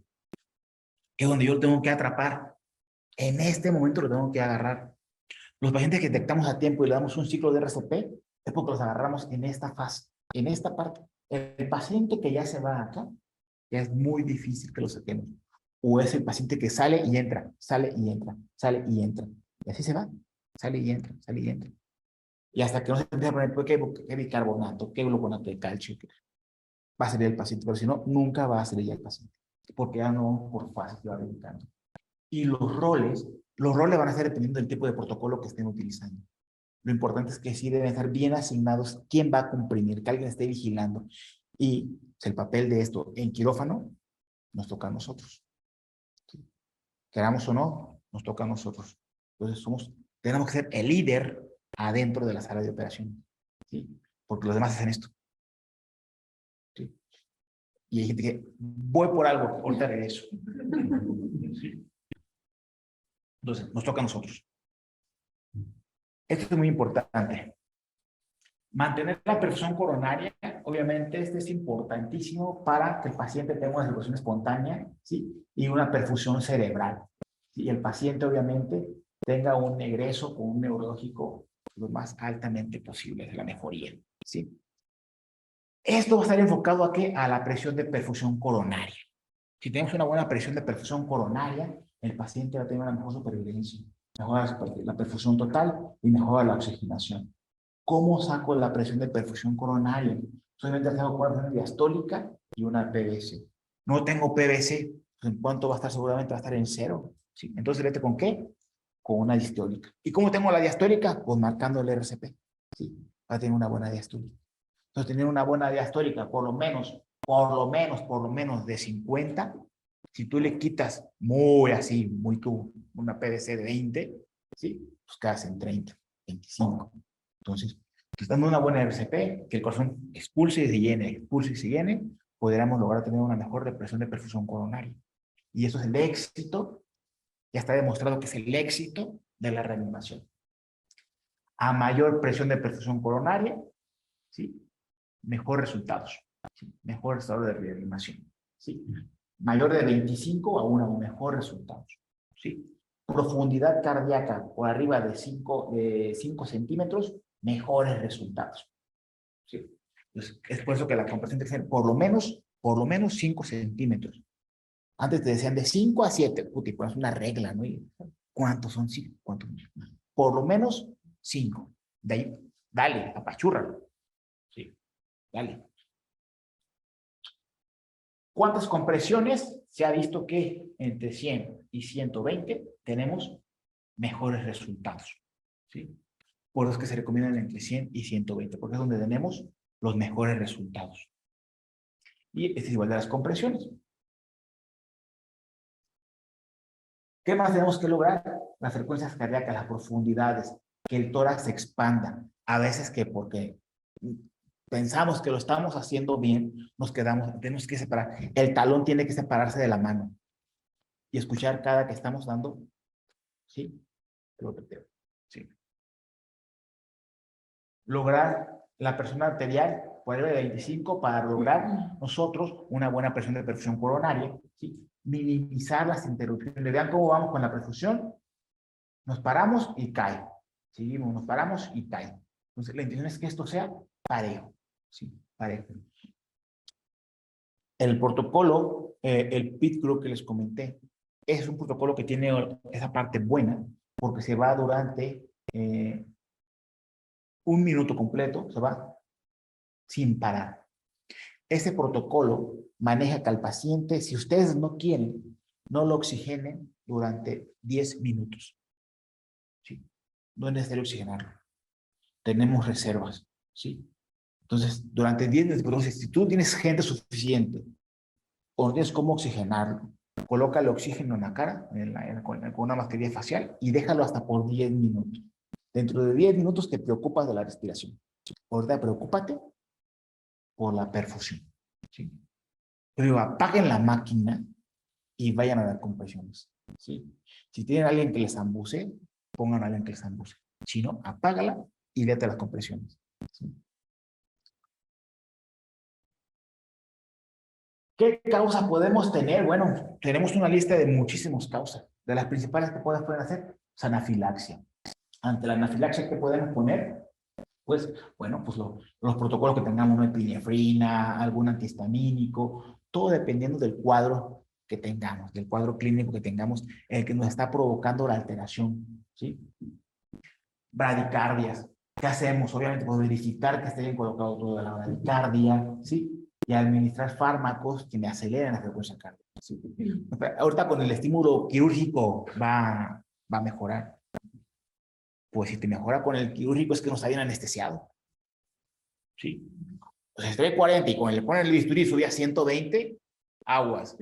Que es donde yo lo tengo que atrapar. En este momento lo tengo que agarrar. Los pacientes que detectamos a tiempo y le damos un ciclo de RCP, es porque los agarramos en esta fase, en esta parte. El paciente que ya se va acá, ya es muy difícil que lo saquemos. o es el paciente que sale y entra, sale y entra, sale y entra. Y así se va, sale y entra, sale y entra. Y hasta que no se empieza a poner qué bicarbonato, qué gluconato de calcio, va a salir el paciente, pero si no, nunca va a salir ya el paciente, porque ya no por fase se va dedicando. Y los roles van a ser dependiendo del tipo de protocolo que estén utilizando. Lo importante es que sí deben estar bien asignados quién va a comprimir, que alguien esté vigilando. Y pues, el papel de esto en quirófano nos toca a nosotros. ¿Sí? Queramos o no, nos toca a nosotros. Entonces tenemos que ser el líder adentro de la sala de operación. ¿Sí? Porque los demás hacen esto. ¿Sí? Y hay gente que voy por algo, ahorita regreso. ¿Sí? Entonces, nos toca a nosotros. Esto es muy importante. Mantener la perfusión coronaria, obviamente, este es importantísimo para que el paciente tenga una circulación espontánea, ¿sí? Y una perfusión cerebral. Y el paciente, obviamente, tenga un egreso con un neurológico lo más altamente posible, de la mejoría, ¿sí? Esto va a estar enfocado ¿a qué? A la presión de perfusión coronaria. Si tenemos una buena presión de perfusión coronaria, el paciente va a tener una mejor supervivencia, mejora la perfusión total y mejora la oxigenación. ¿Cómo saco la presión de perfusión coronaria? Solamente tengo una presión diastólica y una PVC. No tengo PVC, pues ¿en cuánto va a estar? Seguramente va a estar en 0. ¿Sí? Entonces, ¿vete con qué? Con una diastólica. ¿Y cómo tengo la diastólica? Pues marcando el RCP. ¿Sí? Va a tener una buena diastólica. Entonces, tener una buena diastólica, por lo menos de 50. Si tú le quitas muy así, una PVC de 20, ¿sí? Pues quedas en 30, 25. Entonces, dando una buena RCP, que el corazón expulse y se llene, podríamos lograr tener una mejor represión de perfusión coronaria. Y eso es el éxito, ya está demostrado que es el éxito de la reanimación. A mayor presión de perfusión coronaria, ¿sí? Mejores resultados, ¿sí? Mejor estado de reanimación, ¿sí? Mayor de 25 aún mejores resultados, ¿sí? Profundidad cardíaca por arriba de 5 centímetros, mejores resultados, ¿sí? Entonces, es por eso que la compresión tiene que ser por lo menos 5 centímetros. Antes te decían de 5 a 7, puti, pues es una regla, ¿no? ¿Cuántos son 5? ¿Cuántos? Por lo menos 5. De ahí, dale, apachúrralo. Sí, dale. ¿Cuántas compresiones? Se ha visto que entre 100 y 120 tenemos mejores resultados, ¿sí? Por eso es que se recomiendan entre 100 y 120, porque es donde tenemos los mejores resultados. Y este es igual de las compresiones. ¿Qué más tenemos que lograr? Las frecuencias cardíacas, las profundidades, que el tórax se expanda. A veces que porque pensamos que lo estamos haciendo bien, nos quedamos, tenemos que separar. El talón tiene que separarse de la mano y escuchar cada que estamos dando, ¿sí? Lo repito, ¿sí? Lograr la presión arterial por arriba de 25 para lograr nosotros una buena presión de perfusión coronaria, ¿sí? Minimizar las interrupciones. Vean cómo vamos con la perfusión. Nos paramos y cae. Seguimos, nos paramos y cae. Entonces, la intención es que esto sea parejo, ¿sí? Parejo. El protocolo, el PIT Group que les comenté, es un protocolo que tiene esa parte buena, porque se va durante 1 minuto completo, se va sin parar. Ese protocolo maneja que al paciente, si ustedes no quieren, no lo oxigenen durante 10 minutos. ¿Sí? No es necesario oxigenarlo. Tenemos reservas, ¿sí? Entonces, durante 10 minutos, entonces, si tú tienes gente suficiente o no tienes cómo oxigenarlo, coloca el oxígeno en la cara, con una mascarilla facial y déjalo hasta por 10 minutos. Dentro de 10 minutos te preocupas de la respiración. Ahorita preocúpate por la perfusión, ¿sí? Pero apaguen la máquina y vayan a dar compresiones, ¿sí? Si tienen a alguien que les ambuse, pongan a alguien que les ambuse. Si no, apágala y léete las compresiones, ¿sí? ¿Qué causa podemos tener? Bueno, tenemos una lista de muchísimas causas. De las principales que pueden hacer, es anafilaxia. Ante la anafilaxia, ¿qué podemos poner? Pues, bueno, pues los protocolos que tengamos, ¿no? Epinefrina, algún antihistamínico, todo dependiendo del cuadro que tengamos, del cuadro clínico que tengamos, el que nos está provocando la alteración, ¿sí? Bradicardias. ¿Qué hacemos? Obviamente, pues verificar que esté bien colocado toda la bradicardia, ¿sí? Y administrar fármacos que me aceleren la frecuencia cardíaca, ¿sí? Ahorita con el estímulo quirúrgico va a mejorar. Pues si te mejora con el quirúrgico es que no está bien anestesiado, ¿sí? Pues estoy 40 y cuando le ponen el bisturí subía a 120, aguas,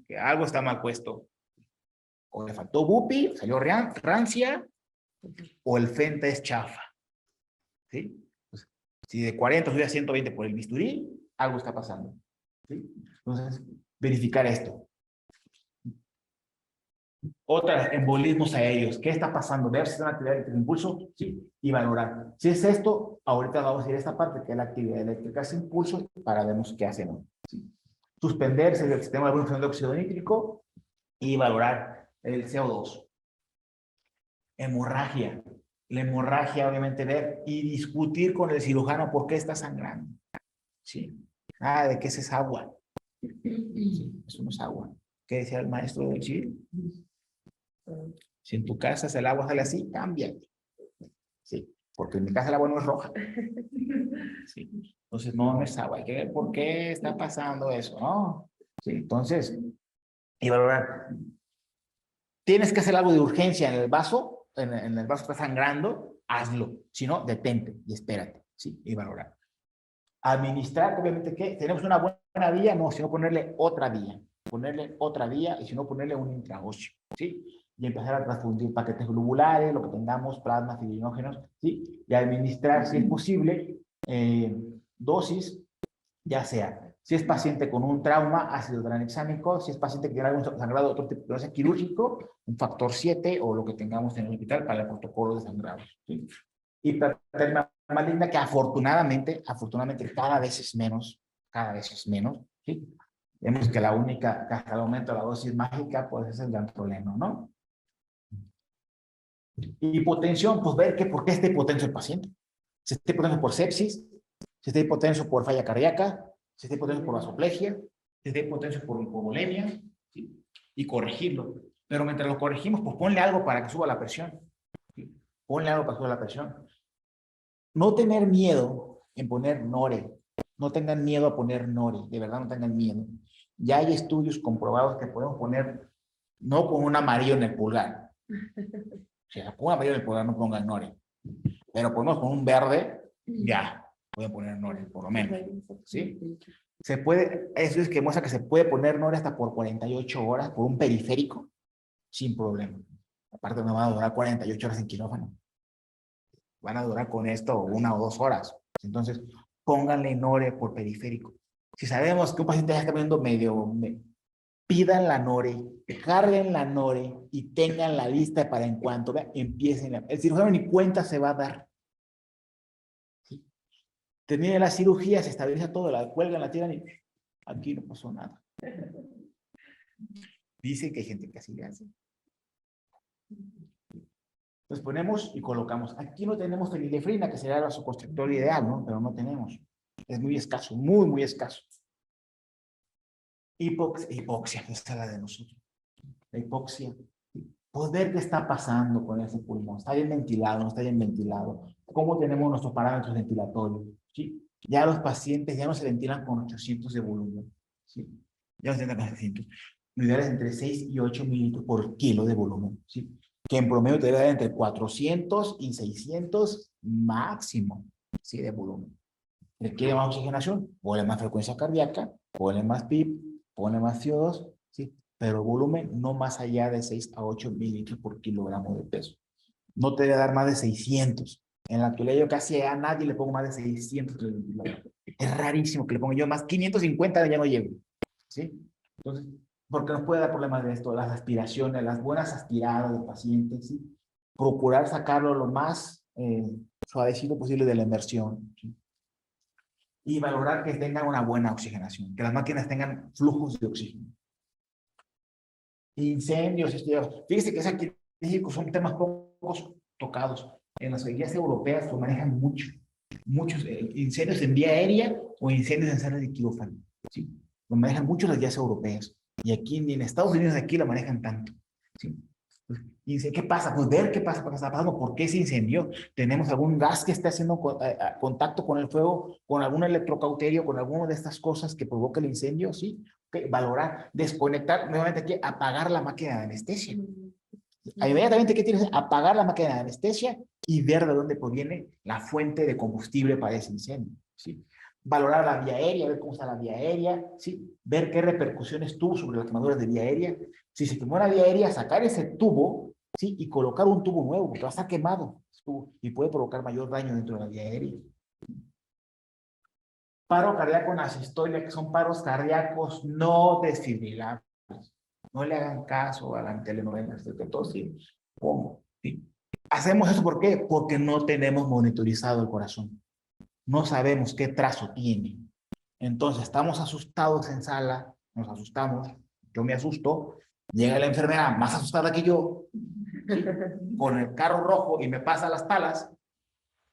que algo está mal puesto. O le faltó bupi, salió rancia, o el fenta es chafa, ¿sí? Pues, si de 40 sube a 120 por el bisturí, algo está pasando, ¿sí? Entonces, verificar esto. Otra, embolismos aéreos. ¿Qué está pasando? Ver si es una actividad eléctrica de impulso, sí, y valorar. Si es esto, ahorita vamos a ir a esta parte que es la actividad eléctrica sin impulso para ver qué hacemos, ¿sí? Suspenderse del sistema de producción de óxido nítrico y valorar el CO2. Hemorragia. La hemorragia, obviamente, ver y discutir con el cirujano por qué está sangrando, ¿sí? Ah, ¿de qué es esa agua? Sí, eso no es agua. ¿Qué decía el maestro del civil? Si en tu casa el agua sale así, cambia. Sí, porque en mi casa el agua no es roja. Sí. Entonces, no es agua. Hay que ver por qué está pasando eso, ¿no? Sí, entonces, y valorar. Tienes que hacer algo de urgencia en el vaso, en el vaso está sangrando, hazlo. Si no, detente y espérate, ¿sí? Y valorar. Administrar, obviamente, ¿qué? Tenemos una buena vía, no, sino ponerle otra vía. Ponerle otra vía y si no, ponerle un intraóseo, ¿sí? Y empezar a transfundir paquetes globulares, lo que tengamos, plasmas, fibrinógenos, ¿sí? Y administrar, si es posible, dosis, ya sea, si es paciente con un trauma, ácido tranexámico, si es paciente que tiene algún sangrado, otro tipo de quirúrgico, un factor 7 o lo que tengamos en el hospital para el protocolo de sangrados, ¿sí? Hipertermia maligna que afortunadamente cada vez es menos, ¿sí? Vemos que la única, hasta el aumento de la dosis mágica, pues es el gran problema, ¿no? Hipotensión, pues ver que por qué está hipotenso el paciente. Si está hipotenso por sepsis, si está hipotenso por falla cardíaca, si está hipotenso por vasoplegia, si está hipotenso por hipovolemia, ¿sí? Y corregirlo. Pero mientras lo corregimos, pues ponle algo para que suba la presión, ¿sí? Ponle algo para que suba la presión. No tener miedo en poner NORE. No tengan miedo a poner NORE. De verdad, no tengan miedo. Ya hay estudios comprobados que podemos poner, no con un amarillo en el pulgar. O sea, con un amarillo en el pulgar no pongan NORE. Pero ponemos con un verde, ya. Pueden poner NORE, por lo menos. ¿Sí? Se puede, eso es que muestra que se puede poner NORE hasta por 48 horas por un periférico, sin problema. Aparte, no van a durar 48 horas en quirófano. Van a durar con esto 1 o 2 horas. Entonces, pónganle NORE por periférico. Si sabemos que un paciente ya está viendo pidan la NORE, carguen la NORE y tengan la lista para en cuanto empiecen. El cirujano ni cuenta se va a dar. ¿Sí? Termina la cirugía, se estabiliza todo, la cuelgan, la tiran y aquí no pasó nada. Dicen que hay gente que así le hace. Entonces ponemos y colocamos. Aquí no tenemos fenilefrina, que sería el vasoconstrictor ideal, ¿no? Pero no tenemos. Es muy escaso, muy, muy escaso. Hipoxia, esta es la de nosotros. La hipoxia. Pues ver qué está pasando con ese pulmón. ¿Está bien ventilado? ¿No está bien ventilado? ¿Cómo tenemos nuestros parámetros ventilatorios? ¿Sí? Ya los pacientes ya no se ventilan con 800 de volumen. ¿Sí? Ya no se ventilan con 800. Lo ideal es entre 6 y 8 mililitros por kilo de volumen. ¿Sí? Que en promedio debe dar entre 400 y 600 máximo, ¿sí? De volumen. Requiere más oxigenación, ponle más frecuencia cardíaca, ponle más PIB, ponle más CO2, ¿sí? Pero volumen no más allá de 6 a 8 mililitros por kilogramo de peso. No te debe dar más de 600. En la actualidad yo casi a nadie le pongo más de 600. Es rarísimo que le ponga yo más 550, ya no llego, ¿sí? Entonces, porque nos puede dar problemas de esto, las aspiraciones, las buenas aspiradas del paciente, ¿sí? Procurar sacarlo lo más suavecito posible de la inmersión, ¿sí? Y valorar que tengan una buena oxigenación, que las máquinas tengan flujos de oxígeno. Incendios, fíjese que aquí en México son temas pocos tocados. En las guías europeas se manejan muchos incendios en vía aérea o incendios en salas de quirófano, ¿sí? Lo manejan mucho las guías europeas. Y aquí, ni en Estados Unidos, aquí la manejan tanto. ¿Sí? Y dice, ¿qué pasa? Pues ver qué pasa, qué está pasando, por qué se incendió. Tenemos algún gas que esté haciendo contacto con el fuego, con algún electrocauterio, con alguna de estas cosas que provoca el incendio, ¿sí? Okay. Valorar, desconectar, nuevamente aquí, apagar la máquina de anestesia. Inmediatamente, ¿qué tienes? Apagar la máquina de anestesia y ver de dónde proviene la fuente de combustible para ese incendio, ¿sí? Valorar la vía aérea, ver cómo está la vía aérea, ¿sí? Ver qué repercusiones tuvo sobre las quemaduras de vía aérea. Si se quemó la vía aérea, sacar ese tubo, ¿sí? Y colocar un tubo nuevo, porque va a estar quemado y puede provocar mayor daño dentro de la vía aérea. Paro cardíaco en asistolia, que son paros cardíacos no desfibrilables. No le hagan caso a la telenovela, que todos sí. ¿Cómo? ¿Sí? Hacemos eso ¿por qué? Porque no tenemos monitorizado el corazón. No sabemos qué trazo tiene. Entonces estamos asustados en sala, nos asustamos, yo me asusto, llega la enfermera más asustada que yo, ¿sí? Con el carro rojo y me pasa las palas,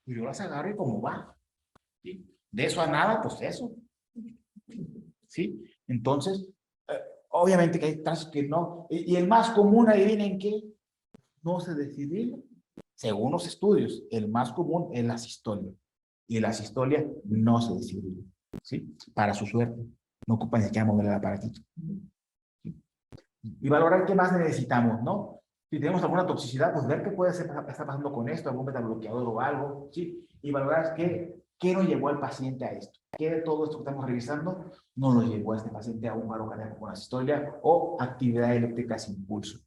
y yo las agarro y como va. ¿Sí? De eso a nada, pues eso. ¿Sí? Entonces, obviamente que hay trazos que no, y el más común, adivinen qué, no se desfibrila. Según los estudios, el más común es la asistolia. Y la asistolia no se desfibrila. ¿Sí? Para su suerte. No ocupan ni siquiera mover el aparatito. ¿Sí? Y valorar qué más necesitamos, ¿no? Si tenemos alguna toxicidad, pues ver qué puede estar pasando con esto, algún metabloqueador o algo, ¿sí? Y valorar qué nos llevó al paciente a esto. ¿Qué de todo esto que estamos revisando no nos llevó a este paciente a un paro cardíaco con asistolia o actividad eléctrica sin pulso?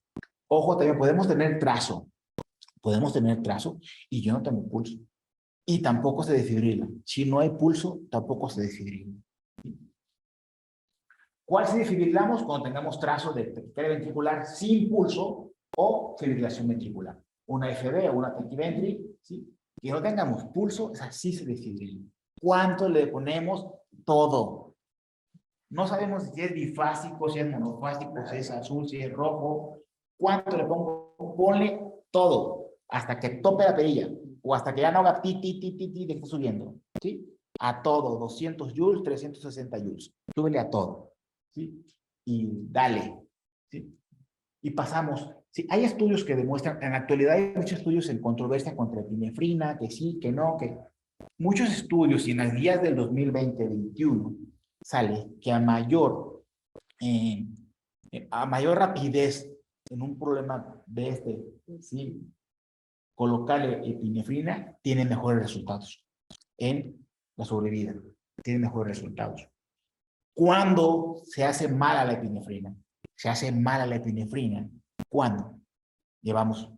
Ojo, también podemos tener trazo y yo no tengo pulso. Y tampoco se desfibrila. Si no hay pulso, tampoco se desfibrila. ¿Cuál si desfibrilamos? Cuando tengamos trazo de taquicardia ventricular sin pulso o fibrilación ventricular. Una FB o una taquiventri, ¿sí? Que no tengamos pulso, esa sí se desfibrila. ¿Cuánto le ponemos? Todo. No sabemos si es bifásico, si es monofásico, si es azul, si es rojo. ¿Cuánto le pongo? Ponle todo, hasta que tope la perilla, o hasta que ya no haga ti, de que subiendo, ¿sí? A todo, 200 joules, 360 joules. Súbele a todo, ¿sí? Y dale, ¿sí? Y pasamos. Sí, hay estudios que demuestran, en la actualidad hay muchos estudios en controversia contra epinefrina, que sí, que no, que muchos estudios y en las guías del 2020-21 sale que a mayor rapidez en un problema de este, ¿sí? Colocarle epinefrina tiene mejores resultados en la sobrevida, tiene mejores resultados. ¿Cuándo se hace mala la epinefrina? Se hace mala la epinefrina. ¿Cuándo? Llevamos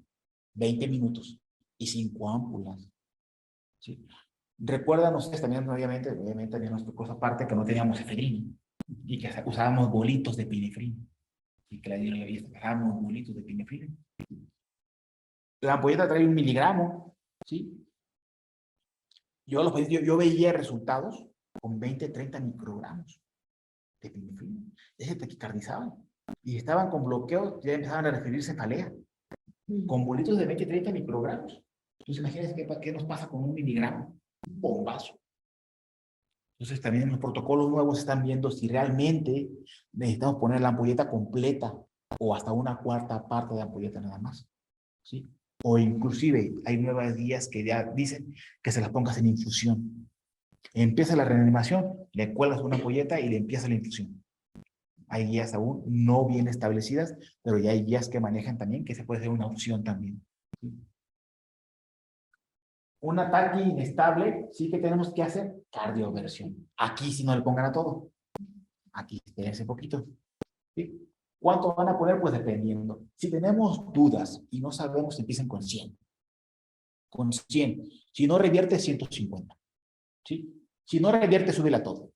20 minutos y 5 ámpulas. ¿Sí? Recuerdan ustedes también, obviamente también nos tocó esa parte que no teníamos efedrina y que usábamos bolitos de epinefrina y que la dieron la vista, usábamos bolitos de epinefrina. La ampolleta trae 1 miligramo, ¿sí? Yo veía resultados con 20, 30 microgramos de epinefrina. Se taquicardizaban y estaban con bloqueos, ya empezaban a referirse cefalea, con bolitos de 20, 30 microgramos. Entonces imagínense qué nos pasa con 1 miligramo, un bombazo. Entonces también en los protocolos nuevos están viendo si realmente necesitamos poner la ampolleta completa o hasta una 1/4 parte de ampolleta nada más, ¿sí? O inclusive hay nuevas guías que ya dicen que se las pongas en infusión. Empieza la reanimación, le cuelgas una ampolleta y le empieza la infusión. Hay guías aún no bien establecidas, pero ya hay guías que manejan también que se puede hacer una opción también, ¿sí? Un ataque inestable, sí que tenemos que hacer cardioversión. Aquí sí no le pongan a todo. Aquí espérense poquito. ¿Sí? ¿Cuánto van a poner? Pues dependiendo. Si tenemos dudas y no sabemos, empiecen con 100. Con 100. Si no revierte, 150. ¿Sí? Si no revierte, súbela a todo.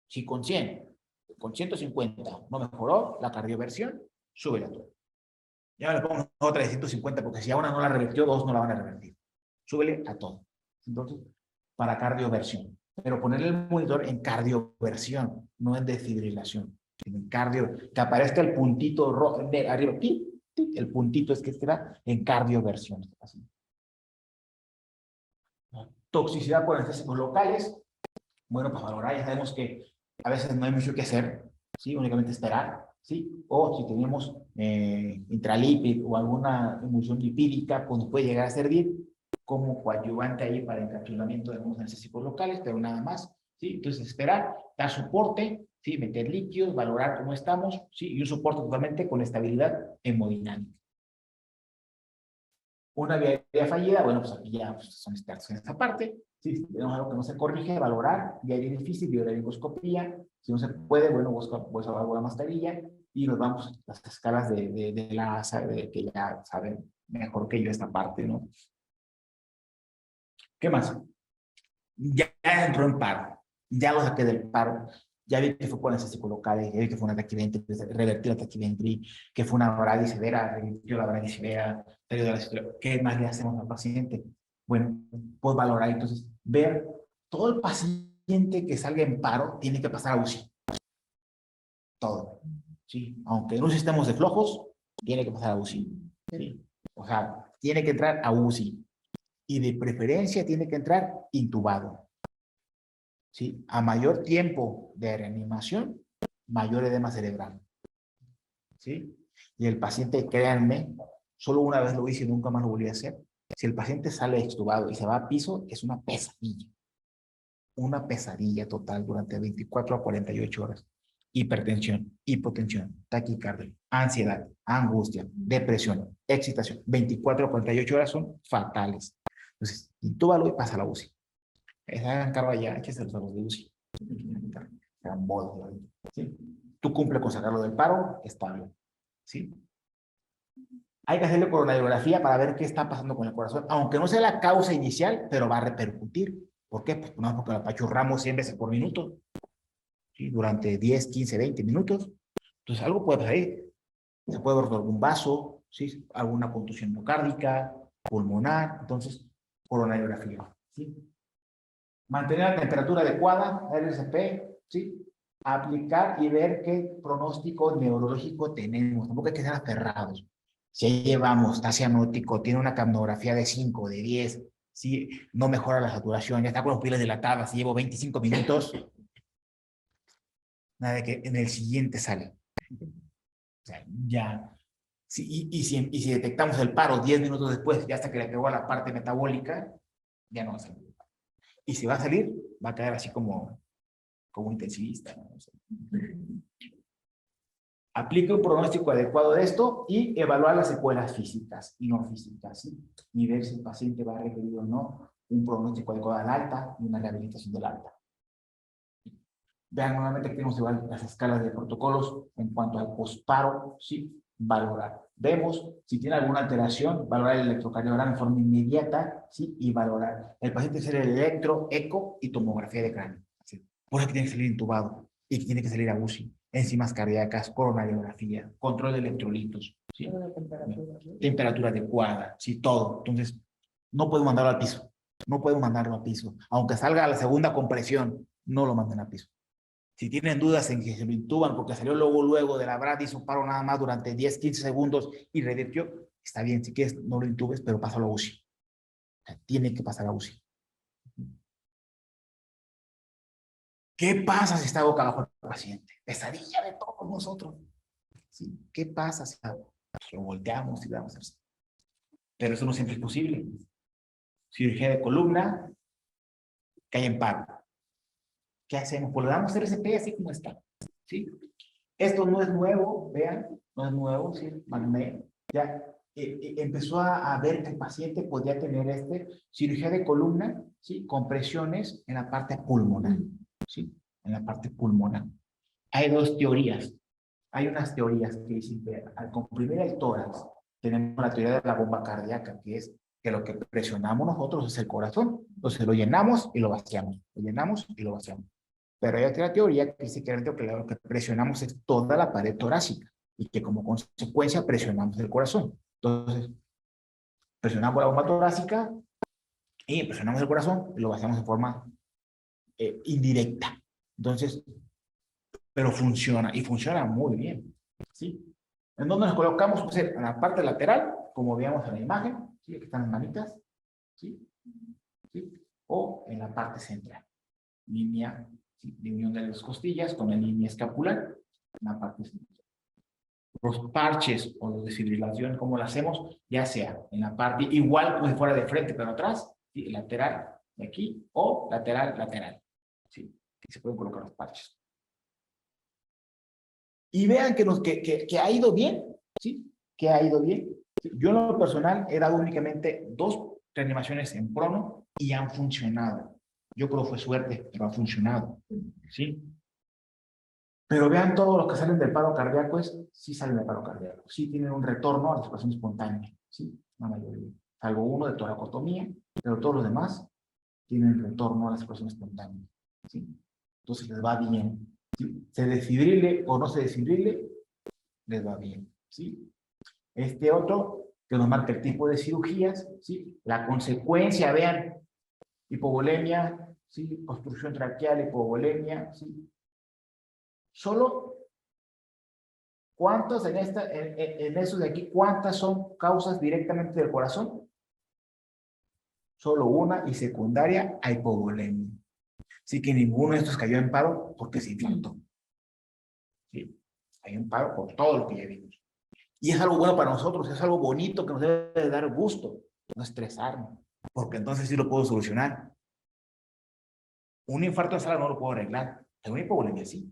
Si con 100, con 150 no mejoró la cardioversión, súbela a todo. Ya le pongo otra de 150 porque si a una no la revertió, 2 no la van a revertir. Súbele a todo. Entonces, para cardioversión. Pero ponerle el monitor en cardioversión, no en desfibrilación. En cardio, que aparezca el puntito rojo de arriba. El puntito es que estará en cardioversión. Toxicidad por anestésicos locales. Bueno, pues valorar, ya sabemos que a veces no hay mucho que hacer. ¿sí? Únicamente esperar, ¿sí? O si tenemos intralípid o alguna emulsión lipídica, pues nos puede llegar a servir como coadyuvante ahí para encapsulamiento de algunos anestésicos locales, pero nada más, ¿sí? Entonces esperar, dar soporte, ¿sí? Meter líquidos, valorar cómo estamos, ¿sí? Y un soporte totalmente con estabilidad hemodinámica. Una vía fallida, bueno, pues aquí ya pues, son expertos en esta parte. Si tenemos algo que no se corrige, valorar, vía difícil, vía laringoscopía. Si no se puede, bueno, busca algo de mascarilla y nos vamos a las escalas de la ASA, que ya saben mejor que yo esta parte, ¿no? ¿Qué más? Ya entró en paro, ya lo saqué del paro, ya vi que fue por anestésicos locales, ya vi que fue una taquiventri, revertir la taquiventri, que fue una brady severa, revirtió la brady severa, salió de la situación. ¿Qué más le hacemos al paciente? Bueno, pues valorar, entonces, ver todo el paciente que salga en paro tiene que pasar a UCI. Todo. ¿Sí? Aunque no estemos de flojos, tiene que pasar a UCI. ¿Sí? O sea, tiene que entrar a UCI. Y de preferencia tiene que entrar intubado. ¿Sí? A mayor tiempo de reanimación, mayor edema cerebral. ¿Sí? Y el paciente, créanme, solo una vez lo hice y nunca más lo volví a hacer. Si el paciente sale extubado y se va a piso, es una pesadilla. Una pesadilla total durante 24 a 48 horas. Hipertensión, hipotensión, taquicardia, ansiedad, angustia, depresión, excitación. 24 a 48 horas son fatales. Entonces, intúbalo y pasa a la UCI. Esa encarga ya, échese los ojos de UCI. Eran bodos, ¿sí? Tú cumple con sacarlo del paro, estable. ¿Sí? Hay que hacerle coronariografía para ver qué está pasando con el corazón, aunque no sea la causa inicial, pero va a repercutir. ¿Por qué? Pues no, porque la apachurramos 100 veces por minuto, ¿sí? Durante 10, 15, 20 minutos. Entonces, algo puede pasar ahí. Se puede ver algún vaso, ¿sí? Alguna contusión miocárdica, pulmonar. Entonces, coronariografía, ¿sí? Mantener la temperatura adecuada, RCP, ¿sí? Aplicar y ver qué pronóstico neurológico tenemos. Tampoco hay que ser aferrados. Si llevamos, está cianótico, tiene una capnografía de 5, de 10, ¿sí? No mejora la saturación, ya está con las pupilas dilatadas, si llevo 25 minutos, nada de que en el siguiente sale. O sea, ya. Sí, y si detectamos el paro 10 minutos después, ya hasta que le pegó a la parte metabólica, ya no va a salir. Y si va a salir, va a caer así como intensivista, ¿no? O sea, aplica un pronóstico adecuado de esto y evaluar las secuelas físicas y no físicas, ¿sí? Y ver si el paciente va a requerir o no un pronóstico adecuado al alta y una rehabilitación del alta. Vean nuevamente que tenemos igual las escalas de protocolos en cuanto al posparo, ¿sí? Valorar. Vemos si tiene alguna alteración, valorar el electrocardiograma de forma inmediata, ¿sí? Y valorar. El paciente hacer el electro, eco y tomografía de cráneo. ¿Sí? Por eso que tiene que salir intubado y que tiene que salir a UCI. Enzimas cardíacas, coronariografía, control de electrolitos, ¿sí? Temperatura adecuada, ¿sí? Todo. Entonces, no puedo mandarlo al piso. No puedo mandarlo al piso. Aunque salga a la segunda compresión, no lo manden al piso. Si tienen dudas en que se lo intuban porque salió luego de la brad, hizo un paro nada más durante 10, 15 segundos y revirtió, está bien, si quieres no lo intubes, pero pásalo a UCI. O sea, tiene que pasar a UCI. ¿Qué pasa si está boca abajo el paciente? Pesadilla de todos nosotros. ¿Sí? ¿Qué pasa si lo volteamos y le damos así? Pero eso no siempre es posible. Cirugía de columna, cae en paro. ¿Qué hacemos? Pues le damos RCP así como está. ¿Sí? Esto no es nuevo, vean, no es nuevo, ¿sí? Magné ya empezó a ver que el paciente podía tener cirugía de columna, ¿sí? Compresiones en la parte pulmonar, ¿sí? En la parte pulmonar. Hay dos teorías. Hay unas teorías que dicen que al comprimir el tórax, tenemos la teoría de la bomba cardíaca, que es que lo que presionamos nosotros es el corazón. Entonces lo llenamos y lo vaciamos. Lo llenamos y lo vaciamos. Pero hay otra teoría que dice que lo que presionamos es toda la pared torácica y que como consecuencia presionamos el corazón. Entonces, presionamos la bomba torácica y presionamos el corazón y lo vaciamos de forma indirecta. Entonces, pero funciona y funciona muy bien. ¿Sí? ¿En dónde nos colocamos? Pues en la parte lateral, como veíamos en la imagen, ¿sí? Aquí están las manitas, ¿sí? ¿Sí? O en la parte central, línea de unión de las costillas con la línea escapular, en la parte central. Los parches o la desfibrilación, ¿cómo lo hacemos? Ya sea en la parte igual como si fuera de frente, pero atrás, ¿sí? Lateral, de aquí, o lateral, lateral. ¿Sí? Y se pueden colocar los parches. Y vean que ha ido bien, ¿sí? Que ha ido bien. Yo en lo personal he dado únicamente 2 reanimaciones en prono y han funcionado. Yo creo que fue suerte, pero ha funcionado, ¿sí? Pero vean todos los que salen del paro cardíaco, sí salen del paro cardíaco, sí tienen un retorno a la circulación espontánea, ¿sí? La mayoría. Salvo uno de toracotomía, pero todos los demás tienen retorno a la circulación espontánea, ¿sí? Entonces les va bien, ¿sí? Se desfibrile o no se desfibrile, les va bien, ¿sí? Este otro que nos marca el tipo de cirugías, ¿sí? La consecuencia, vean, hipovolemia, ¿sí? Obstrucción traqueal, hipovolemia, ¿sí? Solo, ¿cuántos en esos de aquí, cuántas son causas directamente del corazón? Solo una y secundaria a hipovolemia. Así que ninguno de estos cayó en paro porque se infartó. ¿Sí? Cayó en paro por todo lo que ya vimos. Y es algo bueno para nosotros, es algo bonito que nos debe de dar gusto, no estresarnos, porque entonces sí lo puedo solucionar. Un infarto de sala no lo puedo arreglar, pero una hipovolemia sí.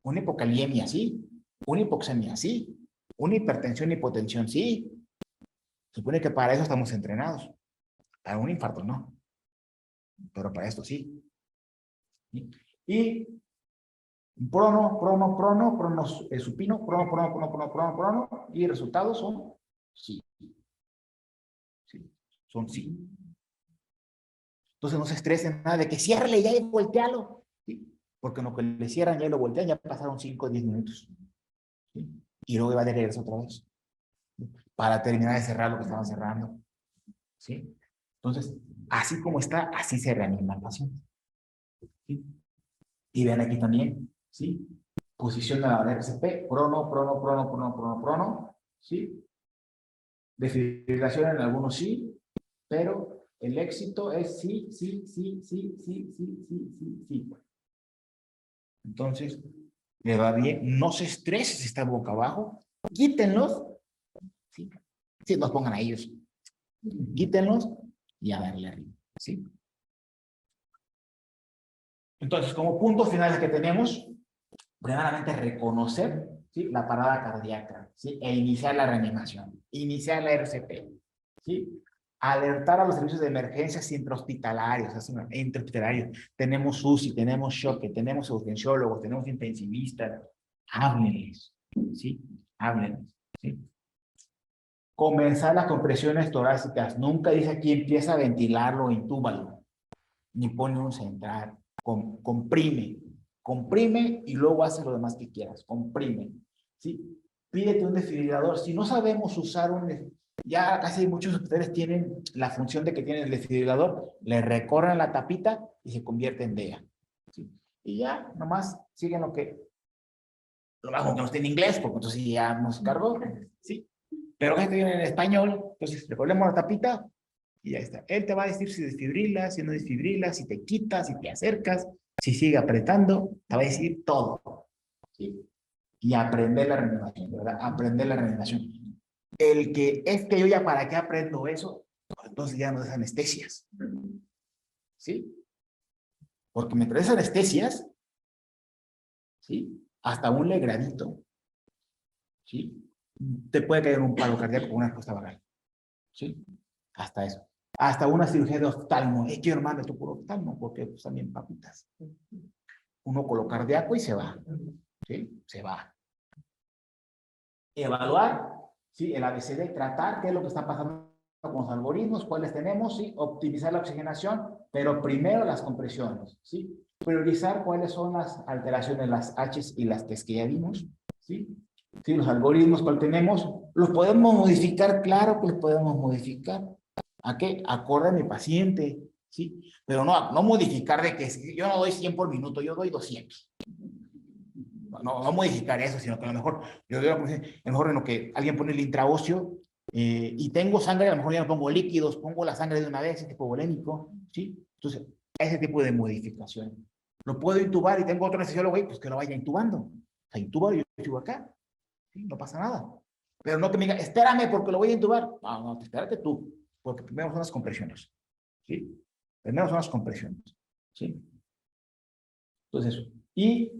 Una hipocaliemia sí. Una hipoxemia sí. Una hipertensión, hipotensión sí. Se supone que para eso estamos entrenados. Para un infarto no. Pero para esto sí. ¿Sí? Y prono, supino, prono, y resultados son sí. Sí. Son sí. Entonces no se estresen nada de que ciérrele ya y voltealo. ¿Sí? Porque en lo que le cierran ya y lo voltean, ya pasaron 5 o 10 minutos. ¿Sí? Y luego va de regreso otra vez. ¿Sí? Para terminar de cerrar lo que estaban cerrando. ¿Sí? Entonces, así como está, así se reanima el paciente. ¿Sí? Y vean aquí también, ¿sí? Posición de la RCP, prono, ¿sí? Desfibrilación en algunos sí, pero el éxito es sí. Entonces, le va bien, no se estrese si está boca abajo, quítenlos, ¿sí? Sí, nos pongan a ellos, quítenlos y a darle arriba, ¿sí? Entonces, como puntos finales que tenemos, primeramente reconocer, ¿sí? La parada cardíaca, ¿sí? E iniciar la reanimación, iniciar la RCP, ¿sí? Alertar a los servicios de emergencias intrahospitalarios, intrahospitalarios. Tenemos UCI, tenemos shock, tenemos urgenciólogos, tenemos intensivistas. Háblenles, ¿sí? Háblenles, ¿sí? Comenzar las compresiones torácicas. Nunca dice aquí empieza a ventilarlo o intúbalo, ni pone un central. Comprime y luego hace lo demás que quieras. Comprime, ¿sí? Pídete un desfibrilador. Si no sabemos usar ya casi muchos hospitales tienen la función de que tienen el desfibrilador, le recorren la tapita y se convierte en DEA, ¿sí? Y ya nomás siguen lo más que no esté en inglés, porque entonces ya nos cargó, ¿sí? Pero que viene en español, entonces le ponemos la tapita y ya está. Él te va a decir si desfibrilas, si no desfibrilas, si te quitas, si te acercas, si sigue apretando, te va a decir todo, ¿sí? Y aprender la reanimación, ¿verdad? Aprender la reanimación. El que es que yo ya para qué aprendo eso, pues entonces ya no es anestesias, ¿sí? Porque mientras es anestesias, ¿sí? Hasta un legradito, ¿sí? Te puede caer un paro cardíaco con una respuesta vagal, ¿sí? Hasta eso. Hasta una cirugía de oftalmo. Quiero hermano, tú por oftalmo, porque pues, también papitas. Uno con lo cardíaco y se va, ¿sí? Se va. Evaluar, ¿sí? El ABCD, tratar qué es lo que está pasando con los algoritmos, cuáles tenemos, ¿sí? Optimizar la oxigenación, pero primero las compresiones, ¿sí? Priorizar cuáles son las alteraciones, las H's y las T's que ya vimos, ¿sí? ¿Sí? Los algoritmos, ¿cuál tenemos? ¿Los podemos modificar? Claro que los podemos modificar. ¿A qué? Acorde a mi paciente, ¿sí? Pero no modificar de que yo no doy 100 por minuto, yo doy 200. No modificar eso, sino que a lo mejor, yo digo, a lo mejor en lo que alguien pone el intraóseo y tengo sangre, a lo mejor ya no pongo líquidos, pongo la sangre de una vez, tipo volémico, ¿sí? Entonces, ese tipo de modificación. Lo puedo intubar y tengo otro anestesiólogo ahí, pues que lo vaya intubando. sea, intuba, yo estuve acá. ¿Sí? No pasa nada. Pero no que me diga, espérame porque lo voy a intubar. No, no, espérate tú, porque primero son las compresiones. ¿Sí? Primero son las compresiones. ¿Sí? Entonces, y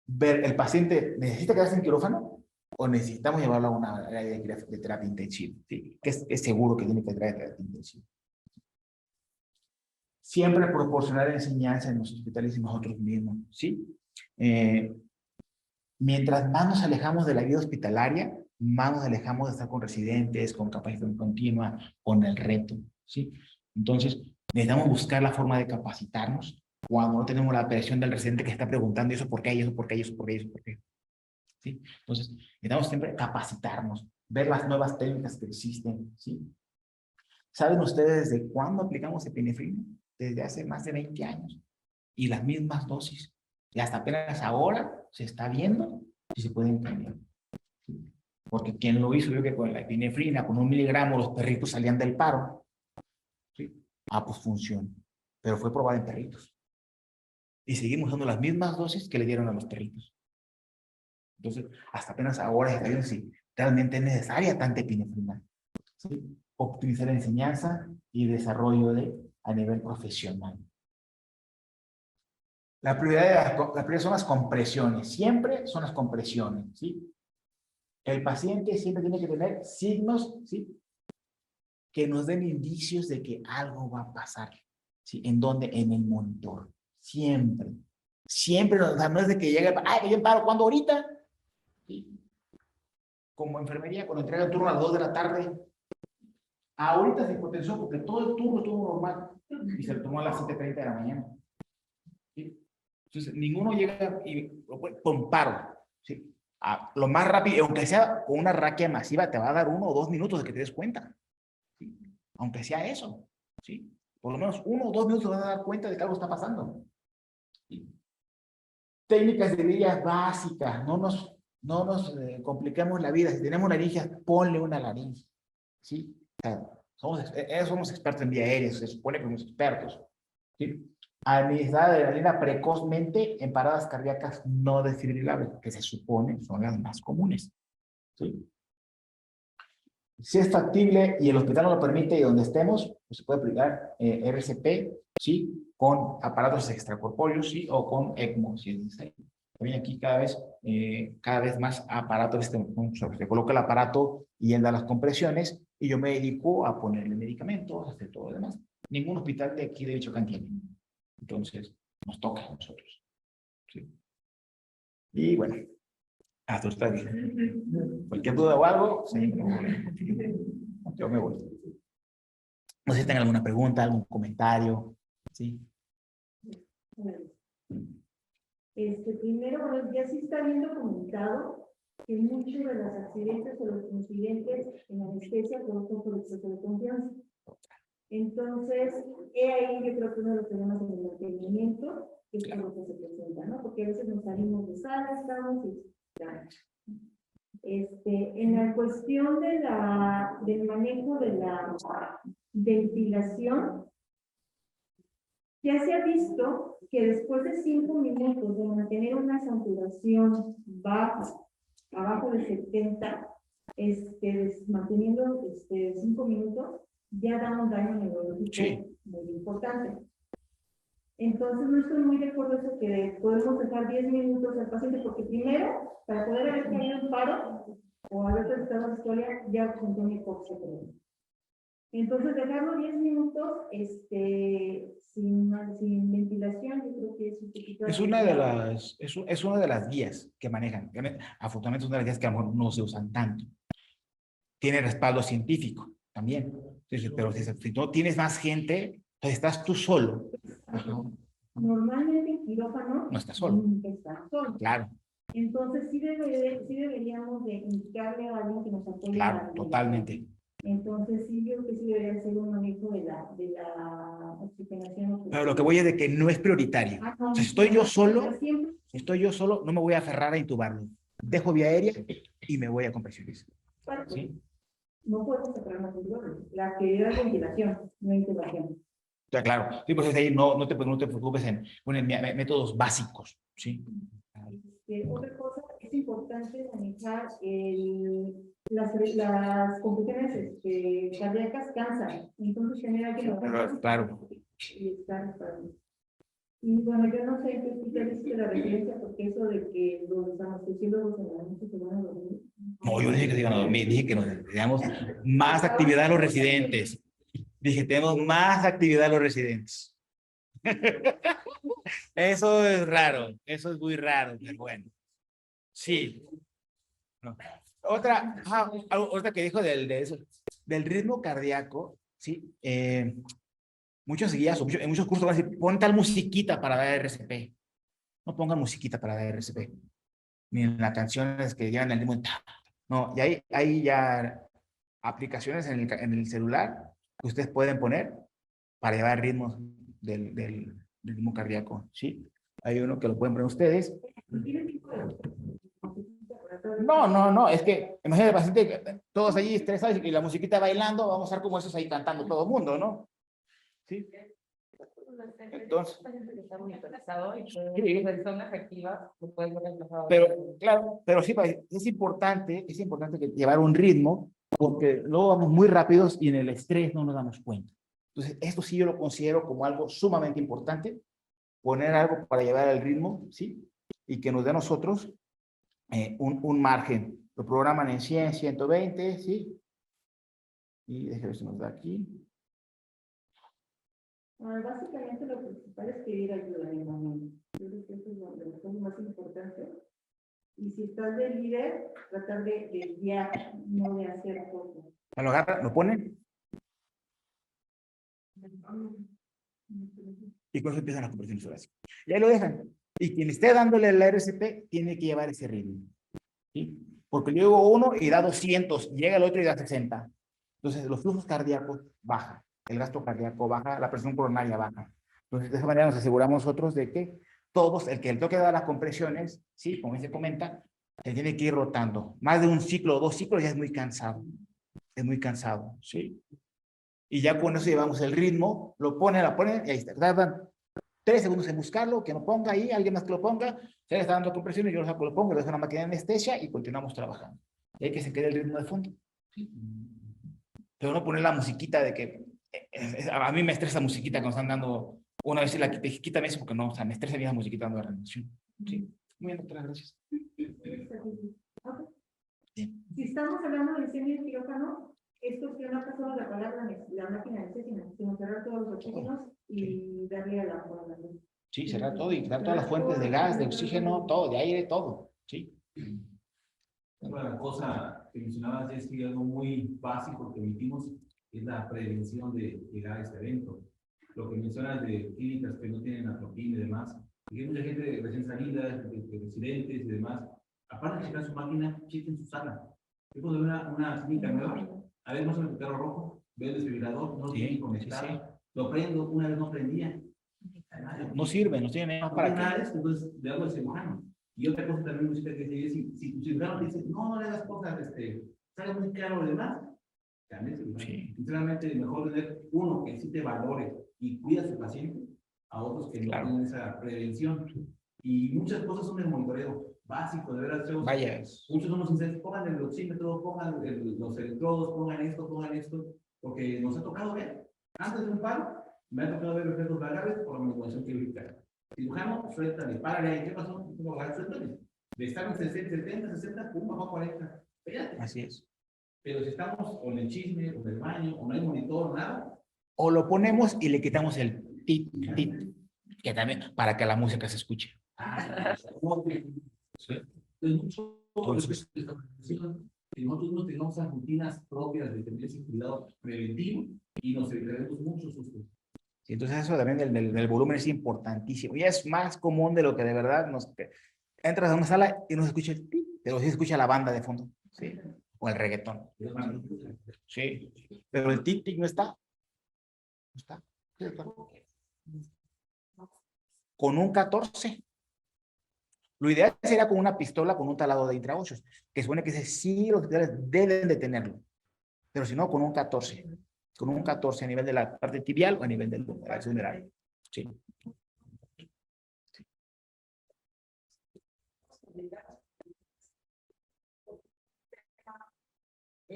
ver, ¿el paciente necesita quedarse en quirófano o necesitamos llevarlo a una área de terapia intensiva? ¿Sí? Que es seguro que tiene que traer terapia intensiva. Siempre proporcionar enseñanza en los hospitales y nosotros mismos, ¿sí? Mientras más nos alejamos de la vida hospitalaria, más nos alejamos de estar con residentes, con capacitación continua, con el reto, ¿sí? Entonces, necesitamos buscar la forma de capacitarnos cuando no tenemos la presión del residente que está preguntando eso por qué, eso por qué, eso por qué, eso por qué, ¿sí? Entonces, necesitamos siempre capacitarnos, ver las nuevas técnicas que existen, ¿sí? ¿Saben ustedes desde cuándo aplicamos epinefrina? Desde hace más de 20 años. Y las mismas dosis. Y hasta apenas ahora se está viendo si se pueden cambiar. Porque quien lo hizo vio que con la epinefrina, con 1 miligramo, los perritos salían del paro. ¿Sí? Pues funciona. Pero fue probada en perritos. Y seguimos usando las mismas dosis que le dieron a los perritos. Entonces, hasta apenas ahora se está viendo si realmente es necesaria tanta epinefrina. ¿Sí? Optimizar la enseñanza y desarrollo a nivel profesional. La prioridad son las compresiones. Siempre son las compresiones, ¿sí? El paciente siempre tiene que tener signos, ¿sí? Que nos den indicios de que algo va a pasar, ¿sí? ¿En dónde? En el monitor. Siempre. Siempre, o sea, no es de que llegue, que yo paro, ¿cuándo? Ahorita. ¿Sí? Como enfermería, cuando entrega el turno a las 2 de la tarde, ahorita se hipotensión porque todo el turno estuvo normal y se lo tomó a las 7:30 de la mañana. ¿Sí? Entonces, ninguno llega y con paro. ¿Sí? Lo más rápido, aunque sea con una raquia masiva, te va a dar 1 o 2 minutos de que te des cuenta. ¿Sí? Aunque sea eso. ¿Sí? Por lo menos 1 o 2 minutos te vas a dar cuenta de que algo está pasando. ¿Sí? Técnicas de vías básicas. No nos compliquemos la vida. Si tenemos laringias, ponle una laringe. ¿Sí? O sea, somos expertos en vía aérea, se supone que somos expertos. ¿Sí? Administrar adrenalina precozmente en paradas cardíacas no desfibrilables, que se supone son las más comunes. ¿Sí? Si es factible y el hospital no lo permite y donde estemos, pues se puede aplicar RCP, ¿sí? Con aparatos extracorpóreos, ¿sí? O con ECMO, si es necesario. También aquí cada vez más aparatos, se coloca el aparato y él da las compresiones y yo me dedico a ponerle medicamentos, a hacer todo lo demás. Ningún hospital de aquí de Michoacán tiene. Entonces, nos toca a nosotros. ¿Sí? Y bueno, hasta ustedes. Cualquier duda o algo, sí, yo me voy. No sé si tengan alguna pregunta, algún comentario. ¿Sí? Primero, bueno, ya se está viendo comunicado que muchos de los accidentes o los incidentes en anestesia provocan por exceso de confianza. Entonces, ahí yo creo que uno de los problemas en el mantenimiento es por lo que se presenta, ¿no? Porque a veces nos salimos de sala, estamos y ya. En la cuestión del manejo de la ventilación, ya se ha visto que después de 5 minutos de mantener una saturación baja, abajo de 70, manteniendo 5 minutos, ya da un daño neurológico muy importante. Entonces, no estoy muy de acuerdo en eso que podemos dejar 10 minutos al paciente, porque primero, para poder haber tenido un paro o haber presentado la historia, ya presentó un hipoxia. Entonces, dejarlo 10 minutos sin ventilación, yo creo que es un poquito... Es una de las guías que manejan. Afortunadamente es una de las guías que a lo mejor no se usan tanto. Tiene respaldo científico también. Entonces, pero si no tienes más gente, pues estás tú solo. Normalmente en quirófano no estás solo. Está solo. Claro. Entonces sí deberíamos de indicarle a alguien que nos apoye. Claro, totalmente. Entonces sí, yo creo que sí debería ser un manejo de la oxigenación. Pero lo que voy es de que no es prioritario. No, si estoy yo solo, no me voy a aferrar a intubarlo. Dejo vía aérea y me voy a compresiones. ¿Sí? No podemos separar la actividad de ventilación, no intubación. Ya, claro. Sí, pues ahí no te preocupes en poner métodos básicos. ¿Sí? Otra cosa, es importante manejar las complicaciones cardíacas cansan, entonces tener que Claro. y estar y bueno, yo no sé en qué hospital hiciste la referencia, porque eso de que los anestesiólogos en la noche se van a dormir. No, yo dije que se iban a dormir, dije que nos damos más actividad a los residentes. Dije, tenemos más actividad a los residentes. Eso es raro, eso es muy raro, pero bueno. Sí. No. Otra que dijo del ritmo cardíaco, sí. Muchos guías, en muchos cursos van a decir, pon tal musiquita para dar RCP. No pongan musiquita para dar RCP. Ni en las canciones que llevan el ritmo. No, y hay ya aplicaciones en el celular que ustedes pueden poner para llevar ritmos del ritmo cardíaco, ¿sí? Hay uno que lo pueden poner ustedes. No, es que imagínate el paciente, todos allí estresados y la musiquita bailando, vamos a estar como esos ahí cantando todo el mundo, ¿no? ¿Sí? Entonces, pero claro, pero sí, es importante que llevar un ritmo, porque luego vamos muy rápidos y en el estrés no nos damos cuenta. Entonces, esto sí yo lo considero como algo sumamente importante, poner algo para llevar el ritmo, ¿sí? Y que nos dé a nosotros un margen. Lo programan en 100, 120, ¿sí? Y déjame ver si nos da aquí. Básicamente lo principal es pedir ayuda en el momento. Yo creo que eso es lo más importante. Y si estás de líder, tratar de guiar, no de hacer cosas. Lo agarran, lo ponen. Y con eso empiezan las conversaciones orales. Y ahí lo dejan. Y quien esté dándole la RCP tiene que llevar ese ritmo, ¿sí? Porque luego uno y da 200, llega el otro y da 60. Entonces los flujos cardíacos bajan, el gasto cardíaco baja, la presión coronaria baja. Entonces de esa manera nos aseguramos nosotros de que todos, el que le toque dar las compresiones, sí, como se comenta, se tiene que ir rotando. Más de un ciclo o 2 ciclos ya es muy cansado. Es muy cansado, ¿sí? Y ya con eso llevamos el ritmo, lo ponen, la ponen, y ahí está. Tardan 3 segundos en buscarlo, que no ponga ahí, alguien más que lo ponga, se le está dando compresión y yo lo saco, lo pongo, lo dejo en la máquina de anestesia y continuamos trabajando. Y hay que se quede el ritmo de fondo. ¿Sí? Pero no poner la musiquita de que, a mí me estresa la musiquita cuando están dando, una vez la quítame eso porque no, o sea, me estresa bien la musiquita dando la reanimación. Sí, muy bien, doctora, gracias. Sí. Si estamos hablando de incendio de quirófano, es cuestión no pasar la palabra la máquina de sino cerrar todos los oxígenos y darle a la forma. Sí, cerrar todo y quitar todas las fuentes de gas, de oxígeno, todo, de aire, todo. Sí. Otra cosa que mencionabas es que algo muy básico que emitimos es la prevención de llegar a este evento. Lo que mencionas de clínicas que no tienen atropina y demás, porque hay mucha gente recién salida, de residentes y demás, aparte de checar su máquina, chequen su sala. Yo cuando veo una clínica nueva, a ver, no se me el carro rojo, veo el desfibrilador, no lo tiene conectado, lo prendo, una vez no prendía. No sirve, no tiene nada para qué. Entonces, de algo es cirujano. Y otra cosa también, música que dice, si tu cirujano te dice, no le das cosas, sale muy caro de más, también sinceramente, mejor tener uno que sí te valore y cuida a su paciente, a otros que no tienen esa prevención. Y muchas cosas son el monitoreo básico, de veras. Vaya. Muchos somos sinceros, pongan el oxímetro, pongan los electrodos, pongan esto, porque nos ha tocado ver, antes de un paro, me ha tocado ver efectos valables por la manipulación quirúrgica. Cirujano, suéltale, párale ahí, ¿qué pasó? Suéltale. De estar en 70, 60, pum, bajó a 40. Espérate. Así es. Pero si estamos con el chisme, o el baño, o no hay monitor, nada. O lo ponemos y le quitamos el tit, que también, para que la música se escuche. Sí. Entonces, si nosotros no tengamos esas rutinas propias de tener ese cuidado preventivo y nos evitaremos muchos sustos. Sí, entonces eso también del volumen es importantísimo y es más común de lo que de verdad entras a una sala y no se escucha el tit, pero sí se escucha la banda de fondo, ¿sí? O el reggaetón. Sí, pero el tic no está. No está. Con un 14. Lo ideal sería con una pistola con un taladro de intraóseos, que supone que sí los hospitales deben de tenerlo, pero si no, con un 14. Con un 14 a nivel de la parte tibial o a nivel de la acción general. Sí.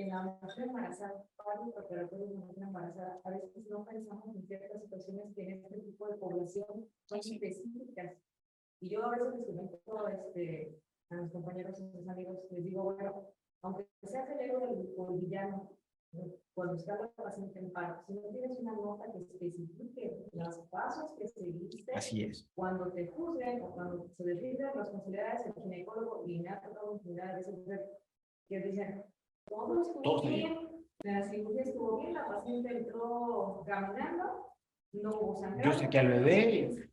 en la mujer embarazada, para el preparatorio de la mujer embarazada, a veces no pensamos en ciertas situaciones que en este tipo de población son específicas. Y yo a veces les comento a mis compañeros y mis amigos, les digo, bueno, aunque seas el héroe o el villano, cuando está la paciente en paro, si no tienes una nota que especifique los pasos que seguiste, Así es. cuando te juzguen o cuando se deciden responsabilidades del ginecólogo, y me ha tocado oportunidad a veces ver que dicen, todo estuvo bien, la cirugía estuvo bien, la paciente entró caminando, no hubo sangre. Yo saqué al bebé.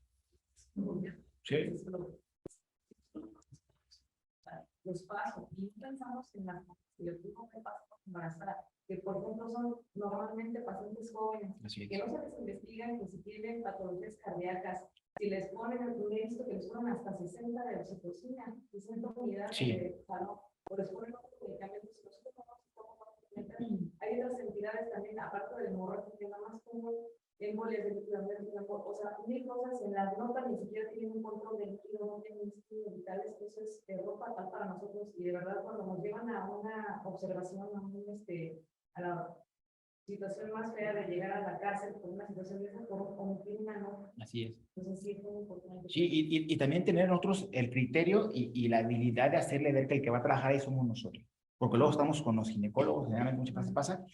Sí. Los pasos, y pensamos en las que pasa embarazada, que por ejemplo son normalmente pacientes jóvenes, que no se les investigan que si tienen patologías cardíacas, si les ponen el esto que les ponen hasta 60 de oxitocina, 60 unidades de salón, o les ponen otros medicamentos, nosotros no nos hay otras entidades también, aparte del hemorragia, que nada más como embolias de líquido, o sea, mil cosas en las notas ni siquiera tienen un control de líquido, no tienen estudios vitales, eso es error fatal para nosotros, y de verdad cuando nos llevan a una observación, a la situación más fea de llegar a la cárcel por una situación de esa, por omitir una nota. Así es. Entonces sí es muy importante. Sí, y también tener nosotros el criterio y la habilidad de hacerle ver que el que va a trabajar ahí somos nosotros. Porque luego estamos con los ginecólogos, generalmente muchas veces pasa,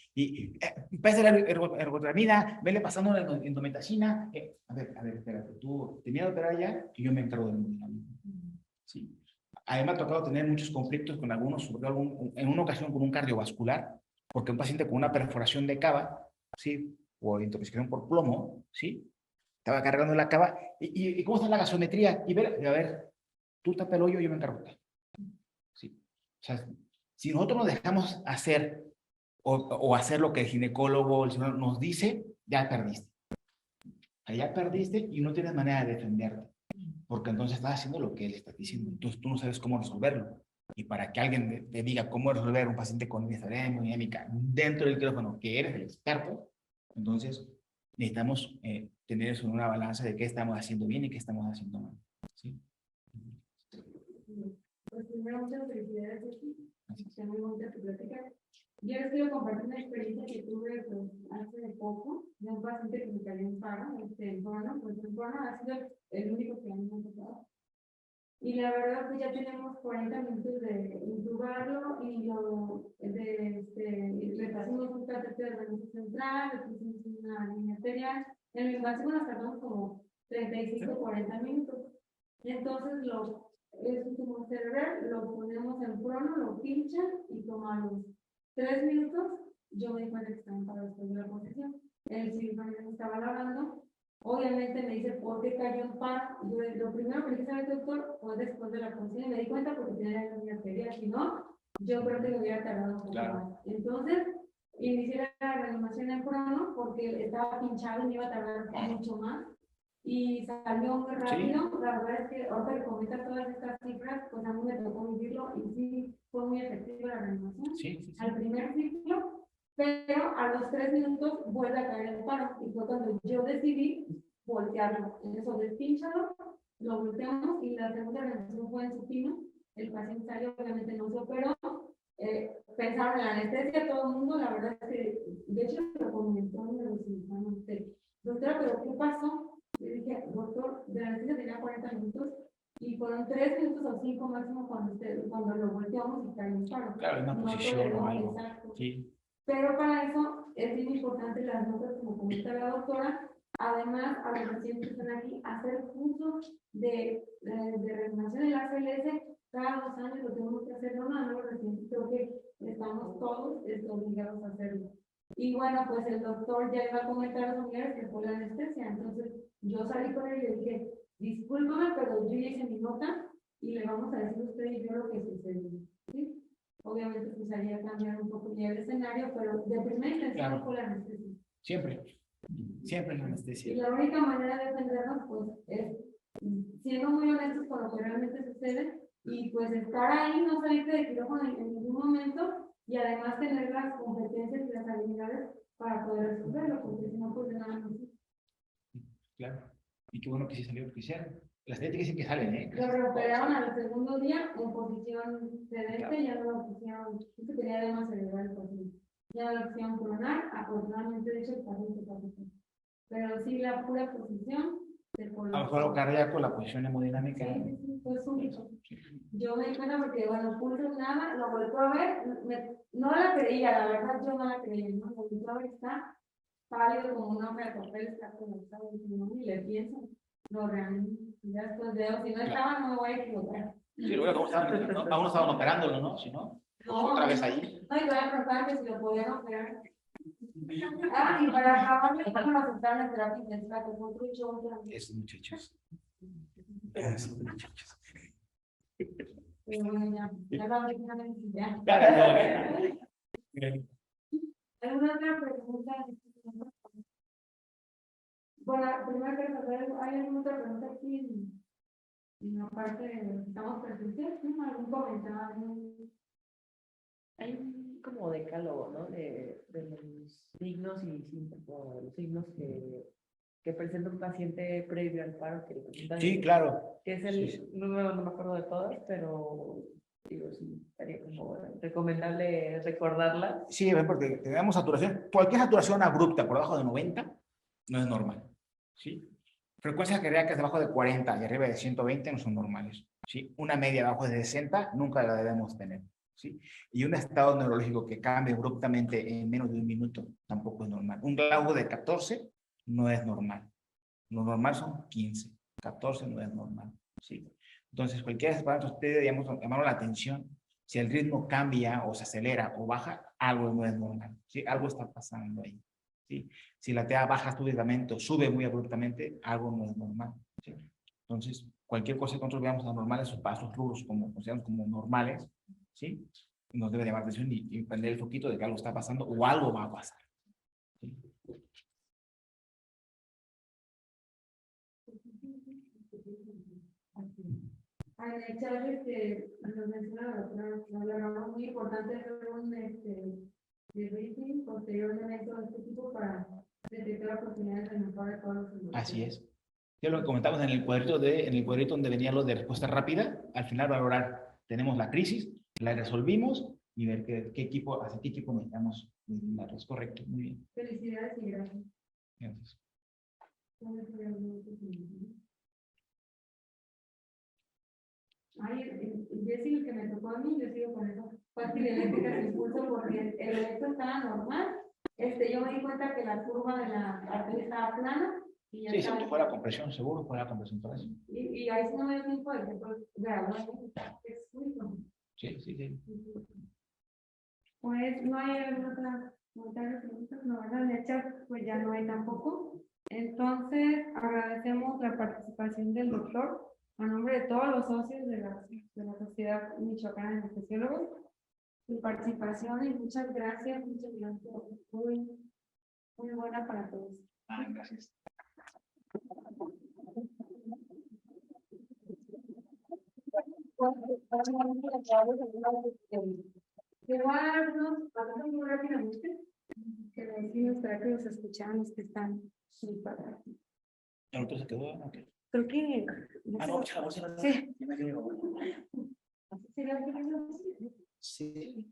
pasa la ergotramina, vele pasando la endometacina. A ver, espérate, tú te vienes a operar ya y yo me encargo del hemodinamismo. Sí. A mí me ha tocado tener muchos conflictos con algunos, sobre todo en una ocasión con un cardiovascular, porque un paciente con una perforación de cava, ¿sí? O intoxicación por plomo, ¿sí? Estaba cargando la cava, ¿y cómo está la gasometría? Y a ver, tú tapa el hoyo, yo me encargo. ¿Sí? O sea, si nosotros nos dejamos hacer o hacer lo que el ginecólogo, el señor nos dice, ya perdiste. Ya perdiste y no tienes manera de defenderte, porque entonces estás haciendo lo que él está diciendo. Entonces tú no sabes cómo resolverlo. Y para que alguien te diga cómo resolver un paciente con inestabilidad hemodinámica dentro del quirófano, que eres el experto, entonces necesitamos tener eso en una balanza de qué estamos haciendo bien y qué estamos haciendo mal. ¿Sí? Pues primero, muchas felicidades aquí. Está muy bonita tu plática. Yo les quiero compartir una experiencia que tuve pues, hace poco de un paciente que me cayó en paro. Pues el paro ha sido el único que a mí me ha tocado. Y la verdad, pues ya tenemos 40 minutos de intubarlo y le pasamos un catéter de venoso central, le pusimos una línea arterial. En el invasivo nos tardamos como 35-40 minutos. Entonces, es un tumor cerebral, lo ponemos en prono, lo pinchan y como a los 3 minutos, yo me di cuenta que estaban para después de la posición. El cirujano me estaba lavando. Obviamente me dice, ¿por qué cayó en paro? Yo lo primero que le dije al doctor fue después de la posición y me di cuenta porque tenía la línea arterial. Si no, yo creo que me hubiera tardado un poco más. Entonces, inicié la reanimación en prono porque estaba pinchado y me iba a tardar mucho más. Y salió muy rápido. Sí. La verdad es que ahorita que comenta todas estas cifras, pues a mí me tocó vivirlo y sí fue muy efectiva la reanimación. Sí. Al primer ciclo, pero a los 3 minutos vuelve a caer el paro y fue cuando yo decidí voltearlo. En eso, despínchalo, lo volteamos y la segunda reanimación fue en supino. El paciente salió, obviamente no se operó. Pensaron en la anestesia, todo el mundo, la verdad es que, de hecho, lo comentó uno de los cirujanos, doctora, ¿pero qué pasó? Le dije, doctor, de la anestesia tenía 40 minutos y fueron 3 minutos o 5 máximo cuando lo volteamos y cayó en paro. Claro, una posición o algo. Exacto. Sí. Pero para eso es bien importante las notas, como comenta la doctora. Además, a los pacientes que están aquí, hacer cursos de reanimación en la CLS cada 2 años lo tenemos que hacer, no, los residentes, creo que estamos todos obligados a hacerlo. Y bueno, pues el doctor ya iba a comentar a los familiares que fue la anestesia, entonces yo salí con él y le dije, discúlpame, pero yo ya hice mi nota y le vamos a decir a usted y yo lo que sucedió, ¿sí? Obviamente pues haría cambiar un poco ya el escenario, pero de primera intención fue la anestesia. Siempre la anestesia. Y la única manera de defendernos pues es siendo muy honestos con lo que realmente sucede y pues estar ahí, no salirte de quirófano en ningún momento y además tener las competencias y las habilidades para poder resolverlo, porque si no pues de nada más. Claro. Y qué bueno que sí salió lo que hicieron. Las técnicas sí que salen, ¿eh? Lo recuperaron al segundo día en posición sedente, ya no lo pusieron, es que tenía edema cerebral el paciente. Ya lo pusieron coronar, afortunadamente de hecho el paciente pasó. Pero sí la pura posición se A lo colocó. mejor lo cardíaco, la posición hemodinámica. Sí, fue súbito. Yo me di cuenta porque, bueno, pulso nada, lo volvió a ver, no la creía, la verdad yo no la creía, ¿no? Lo volvió a ver, está pálido como un hombre de papel, está conectado, y le pienso, lo realmente, ya estos dedos, si no estaba, no me voy a equivocar. Sí, luego aún no estaban operándolo, ¿no? Si no, No, otra vez ahí. no, y voy a preguntar que si lo podían operar. Ah, y para acabar, me fueron a aceptar en terapia intensiva, que fue otro show también. Esos muchachos. Esos muchachos. Pero bueno, ya lo abrí finalmente, ya. ¿Alguna otra pregunta? Bueno, primero que saber, ¿hay alguna otra pregunta aquí en la parte de estamos presentes? ¿No? ¿Algún comentario? Hay un como decálogo, ¿no? De los signos y síntomas, de los signos que presenta un paciente previo al paro. Que le presentan Sí, claro. Que es el, Sí. no me acuerdo de todas, pero digo, sí, estaría como recomendable recordarlas. Sí, porque tenemos saturación. Cualquier saturación abrupta por debajo de 90 no es normal. ¿Sí? Frecuencias cardíacas debajo de 40 y arriba de 120 no son normales. ¿Sí? Una media debajo de 60 nunca la debemos tener. ¿Sí? Y un estado neurológico que cambie abruptamente en menos de un minuto tampoco es normal. Un glauco de 14 no es normal. Lo normal son 15. 14 no es normal. ¿Sí? Entonces, cualquiera de estos parámetros ustedes llamaron la atención. Si el ritmo cambia o se acelera o baja, algo no es normal. ¿Sí? Algo está pasando ahí. ¿Sí? Si la TA baja súbitamente o sube muy abruptamente, algo no es normal. ¿Sí? Entonces, cualquier cosa que nosotros veamos anormales o pasos rubros como consideramos como normales, ¿sí? Nos debe llamar la atención y prender el foquito de que algo está pasando o algo va a pasar. ¿Sí? En el chat nos menciona la doctora, muy importante hacer un debriefing posterior de evento de este tipo para detectar oportunidades de mejora de todos los involucrados. Así es. Ya lo comentamos en el cuadrito donde venía lo de respuesta rápida, al final valorar, tenemos la crisis, la resolvimos y ver hacia qué equipo necesitamos. Es correcto, muy bien. Felicidades y gracias. Gracias. Ay, Jessy, que me tocó a mí, yo sigo con eso. Fácil eléctrica sin pulso porque el electro estaba normal. Yo me di cuenta que la curva de la arteria estaba plana. Y ya Sí, estaba. seguro fue la compresión, seguro fue la compresión por eso. Y ahí sí no me dio tiempo de grabar. Es único. Sí, sí, sí. Pues no hay alguna otra pregunta, no, ¿verdad? En el chat pues ya no hay tampoco. Entonces agradecemos la participación del doctor a nombre de todos los socios de la Sociedad Michoacana de Anestesiólogos. Su participación y muchas gracias. Muy buena para todos. Gracias. Muy rápidamente que los vecinos para que los escucharan los que están súper. ¿El otro se quedó? Okay. Creo que No, chavos, sí. ya me quedo. Sería Sí.